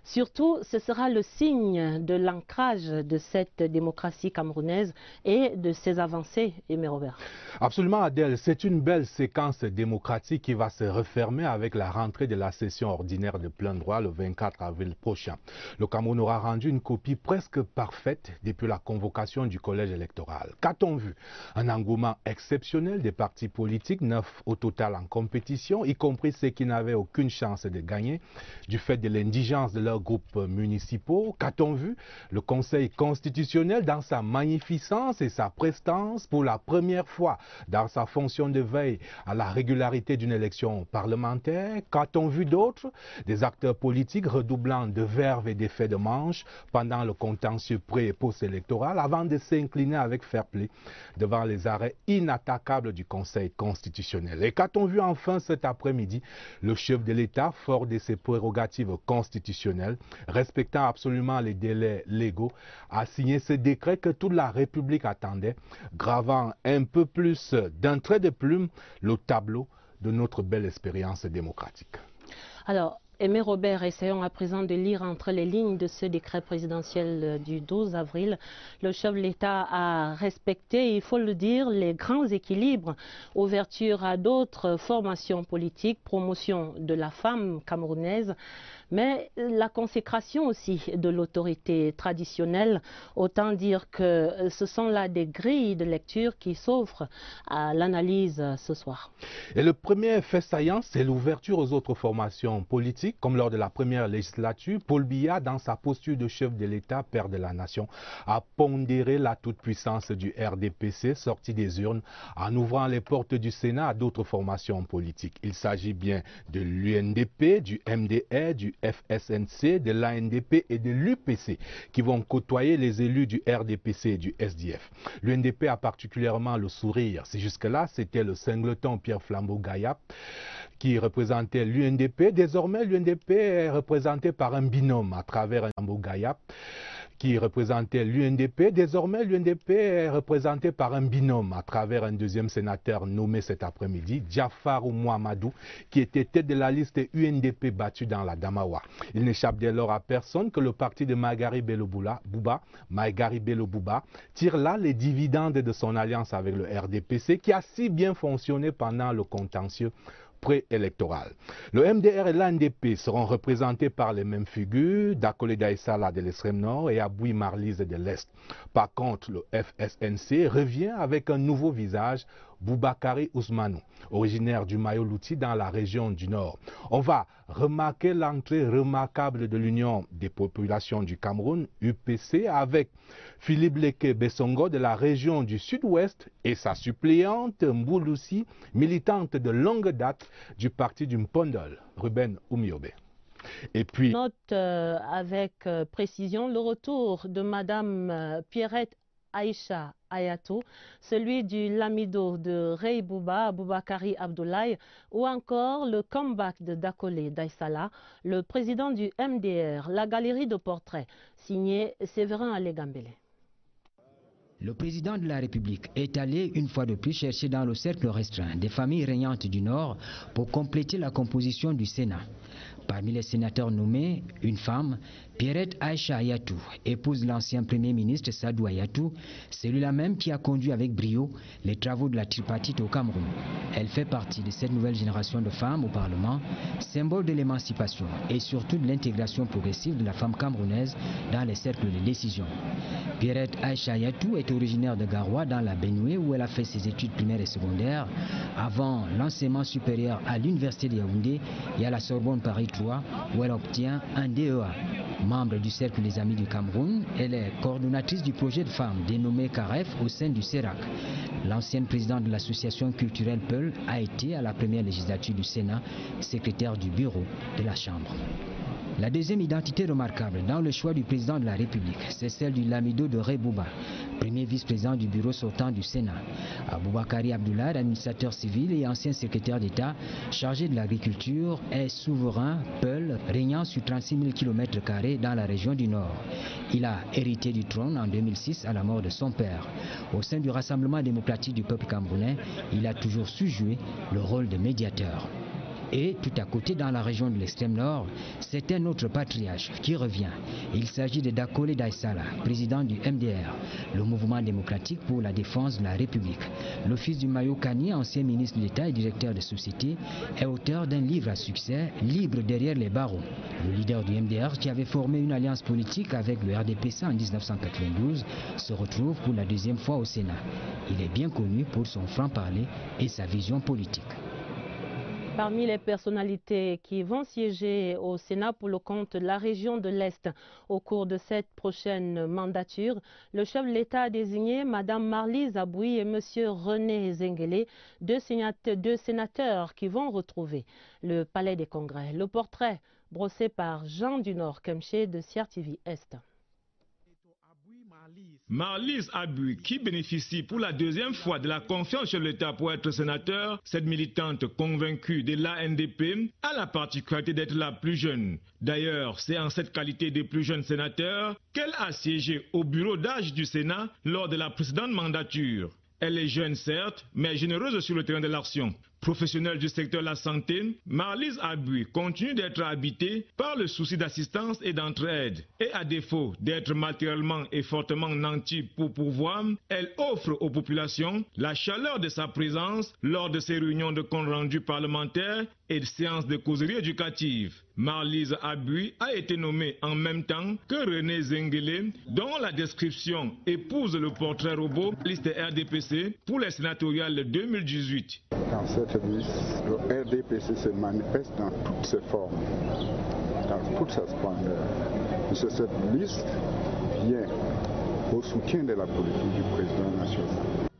surtout ce sera le signe de l'ancrage de cette démocratie camerounaise et de ses avancées, Aimé Robert. Absolument Adèle, c'est une belle séquence démocratique qui va se refermer avec la rentrée de la session ordinaire de plein droit le 24 avril prochain. Le Cameroun aura rendu une copie presque parfaite depuis la convocation du collège électoral. Qu'a-t-on vu? Un engouement exceptionnel des partis politiques, 9 au total en compétition, y compris ceux qui n'avaient aucune chance de gagner du fait de l'indigence de leurs groupes municipaux. Qu'a-t-on vu? Le Conseil constitutionnel dans sa magnificence et sa prestance pour la première fois dans sa fonction de veille à la régularité d'une élection parlementaire. Qu'a-t-on vu d'autres? Des acteurs politiques redoublant de verve et d'effets de manche pendant le contentieux pré- et post-électoral avant de s'incliner avec fair play devant les arrêts inattaquables du Conseil constitutionnel. Et qu'a-t-on vu enfin cet après-midi? Le chef de l'État, fort de ses prérogatives constitutionnelles, respectant absolument les délais légaux, a signé ce décret que toute la République attendait, gravant un peu plus d'un trait de plume le tableau de notre belle expérience démocratique. Alors, Aimé Robert, essayons à présent de lire entre les lignes de ce décret présidentiel du 12 avril. Le chef de l'État a respecté, il faut le dire, les grands équilibres, ouverture à d'autres formations politiques, promotion de la femme camerounaise, mais la consécration aussi de l'autorité traditionnelle. Autant dire que ce sont là des grilles de lecture qui s'offrent à l'analyse ce soir. Et le premier fait saillant, c'est l'ouverture aux autres formations politiques, comme lors de la première législature. Paul Biya, dans sa posture de chef de l'État, père de la nation, a pondéré la toute-puissance du RDPC, sorti des urnes, en ouvrant les portes du Sénat à d'autres formations politiques. Il s'agit bien de l'UNDP, du MDR, du FSNC, de l'ANDP et de l'UPC qui vont côtoyer les élus du RDPC et du SDF. L'UNDP a particulièrement le sourire. Si jusque-là, c'était le singleton Pierre Flambeau-Gayap qui représentait l'UNDP. Désormais, l'UNDP est représenté par un binôme à travers un Flambeau-Gayap qui représentait l'UNDP. Désormais, l'UNDP est représenté par un binôme à travers un deuxième sénateur nommé cet après-midi, Jafarou Mohamedou, qui était tête de la liste UNDP battue dans la Damawa. Il n'échappe dès lors à personne que le parti de Maïgari Bello Bouba tire là les dividendes de son alliance avec le RDPC qui a si bien fonctionné pendant le contentieux préélectoral. Le MDR et l'ANDP seront représentés par les mêmes figures, Dakole Daïsala de l'extrême nord et Aboui Marlise de l'est. Par contre, le FSNC revient avec un nouveau visage, Boubakari Ousmanou, originaire du Mayo-Louti dans la région du Nord. On va remarquer l'entrée remarquable de l'Union des populations du Cameroun, UPC, avec Philippe Leke Bessongo de la région du Sud-Ouest et sa suppléante Mbouloussi, militante de longue date du parti du Mpondol, Ruben Oumiobe. Et puis... Note avec précision le retour de Madame Pierrette Aïcha Ayatou, celui du Lamido de Rey Bouba, Boubakari Abdoulaye, ou encore le comeback de Dakole Daïsala, le président du MDR, la galerie de portraits, signée Séverin Alégambélé. Le président de la République est allé une fois de plus chercher dans le cercle restreint des familles régnantes du Nord pour compléter la composition du Sénat. Parmi les sénateurs nommés, une femme, Pierrette Aïcha Ayatou, épouse l'ancien Premier ministre Sadou Ayatou, celui-là même qui a conduit avec brio les travaux de la tripartite au Cameroun. Elle fait partie de cette nouvelle génération de femmes au Parlement, symbole de l'émancipation et surtout de l'intégration progressive de la femme camerounaise dans les cercles de décision. Pierrette Aïcha Ayatou est originaire de Garoua dans la Benue où elle a fait ses études primaires et secondaires avant l'enseignement supérieur à l'Université de Yaoundé et à la Sorbonne Paris 3 où elle obtient un DEA. Membre du Cercle des Amis du Cameroun, elle est coordonnatrice du projet de femmes dénommé CAREF au sein du CERAC. L'ancienne présidente de l'association culturelle Peul a été à la première législature du Sénat secrétaire du bureau de la Chambre. La deuxième identité remarquable dans le choix du président de la République, c'est celle du Lamido de Rey Bouba, premier vice-président du bureau sortant du Sénat. Aboubakari Abdoulaye, administrateur civil et ancien secrétaire d'État chargé de l'agriculture, est souverain Peul, régnant sur 36 000 km² dans la région du Nord. Il a hérité du trône en 2006 à la mort de son père. Au sein du Rassemblement démocratique du peuple camerounais, il a toujours su jouer le rôle de médiateur. Et tout à côté, dans la région de l'extrême nord, c'est un autre patriarche qui revient. Il s'agit de Dakole Daïsala, président du MDR, le mouvement démocratique pour la défense de la République. Le fils du Mayo Kani, ancien ministre d'État et directeur de société, est auteur d'un livre à succès, Libre derrière les barreaux. Le leader du MDR, qui avait formé une alliance politique avec le RDPC en 1992, se retrouve pour la deuxième fois au Sénat. Il est bien connu pour son franc-parler et sa vision politique. Parmi les personnalités qui vont siéger au Sénat pour le compte de la région de l'Est au cours de cette prochaine mandature, le chef de l'État a désigné Mme Marlise Aboui et M. René Zengele, deux sénateurs qui vont retrouver le Palais des Congrès. Le portrait brossé par Jean Dunor Kemché de CRTV Est. Marlise Aboui, qui bénéficie pour la deuxième fois de la confiance de l'État pour être sénateur, cette militante convaincue de l'ANDP a la particularité d'être la plus jeune. D'ailleurs, c'est en cette qualité de plus jeune sénateur qu'elle a siégé au bureau d'âge du Sénat lors de la précédente mandature. Elle est jeune certes, mais généreuse sur le terrain de l'action. Professionnelle du secteur de la santé, Marlise Aboui continue d'être habitée par le souci d'assistance et d'entraide. Et à défaut d'être matériellement et fortement nantie pour pouvoir, elle offre aux populations la chaleur de sa présence lors de ses réunions de compte rendu parlementaires et de séances de causerie éducative. Marlise Aboui a été nommée en même temps que René Zengele, dont la description épouse le portrait robot liste RDPC pour les sénatoriales de 2018. Dans cette liste, le RDPC se manifeste dans toutes ses formes, dans toute sa splendeur. Cette liste vient au soutien de la politique du président national.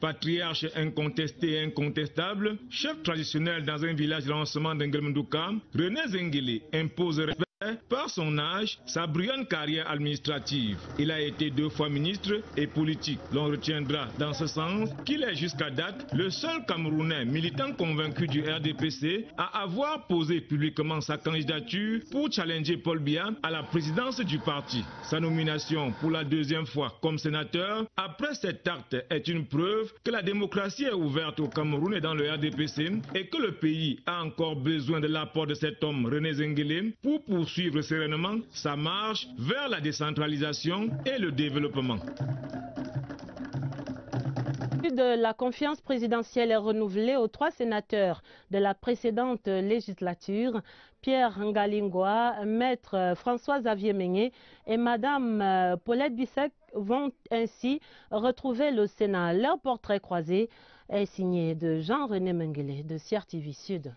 Patriarche incontesté et incontestable, chef traditionnel dans un village de lancement d'Engelmendouka, René Zengele impose respect fait, par son âge, sa brillante carrière administrative. Il a été 2 fois ministre et politique. L'on retiendra dans ce sens qu'il est jusqu'à date le seul Camerounais militant convaincu du RDPC à avoir posé publiquement sa candidature pour challenger Paul Biya à la présidence du parti. Sa nomination pour la 2e fois comme sénateur après cet acte est une preuve que la démocratie est ouverte au Cameroun et dans le RDPC et que le pays a encore besoin de l'apport de cet homme René Zenguele pour poursuivre sereinement sa marche vers la décentralisation et le développement. De la confiance présidentielle est renouvelée aux 3 sénateurs de la précédente législature, Pierre Ngalingwa, Maître François-Xavier Meignet et Madame Paulette Bissek vont ainsi retrouver le Sénat. Leur portrait croisé est signé de Jean-René Menguele de CRTV Sud.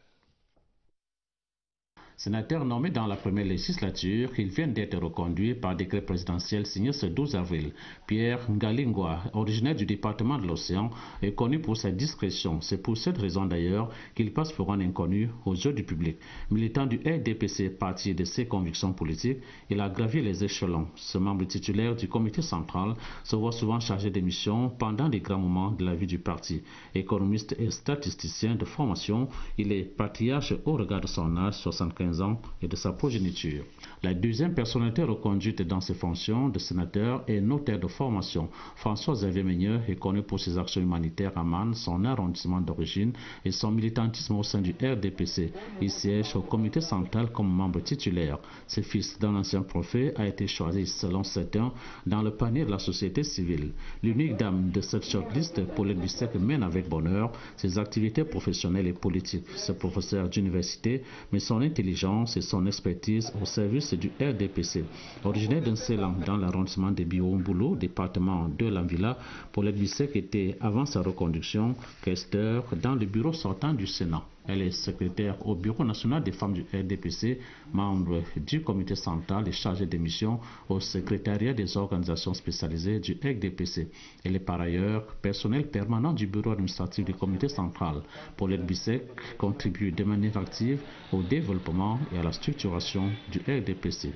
Sénateur nommé dans la première législature, il vient d'être reconduit par décret présidentiel signé ce 12 avril. Pierre Ngalingwa, originaire du département de l'Océan, est connu pour sa discrétion. C'est pour cette raison d'ailleurs qu'il passe pour un inconnu aux yeux du public. Militant du RDPC, parti de ses convictions politiques, il a gravi les échelons. Ce membre titulaire du comité central se voit souvent chargé des missions pendant les grands moments de la vie du parti. Économiste et statisticien de formation, il est patriarche au regard de son âge, 75 ans, et de sa progéniture. La 2e personnalité reconduite dans ses fonctions de sénateur est notaire de formation. François-Xavier Meignet est connu pour ses actions humanitaires à Man, son arrondissement d'origine et son militantisme au sein du RDPC. Il siège au comité central comme membre titulaire. Ce fils d'un ancien prophète a été choisi selon certains dans le panier de la société civile. L'unique dame de cette shortlist, Paulette Bissek, mène avec bonheur ses activités professionnelles et politiques. Ce professeur d'université met son intelligence et son expertise au service du RDPC. Originaire d'un Ceylan dans l'arrondissement de Biomboulou, département de l'Anvila, Paulette Bissek était, avant sa reconduction, questeur dans le bureau sortant du Sénat. Elle est secrétaire au Bureau national des femmes du RDPC, membre du comité central et chargée des missions au secrétariat des organisations spécialisées du RDPC. Elle est par ailleurs personnel permanent du bureau administratif du comité central. Paulette Bissek contribue de manière active au développement et à la structuration du RDPC.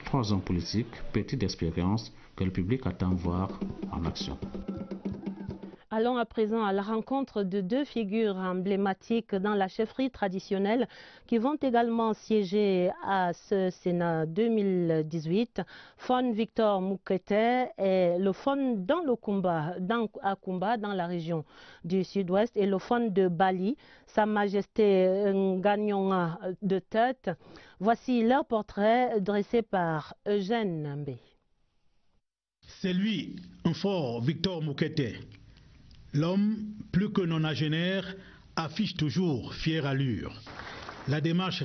3 hommes politiques, petite d'expérience, que le public attend voir en action. Allons à présent à la rencontre de 2 figures emblématiques dans la chefferie traditionnelle qui vont également siéger à ce Sénat 2018. Fon Victor Moukete et le Fon dans le Kumba, dans la région du Sud-Ouest, et le Fon de Bali, Sa Majesté Nganyonga de Tête. Voici leur portrait dressé par Eugène Nambé. C'est lui, un fort Victor Moukete. L'homme, plus que nonagénaire, affiche toujours fière allure. La démarche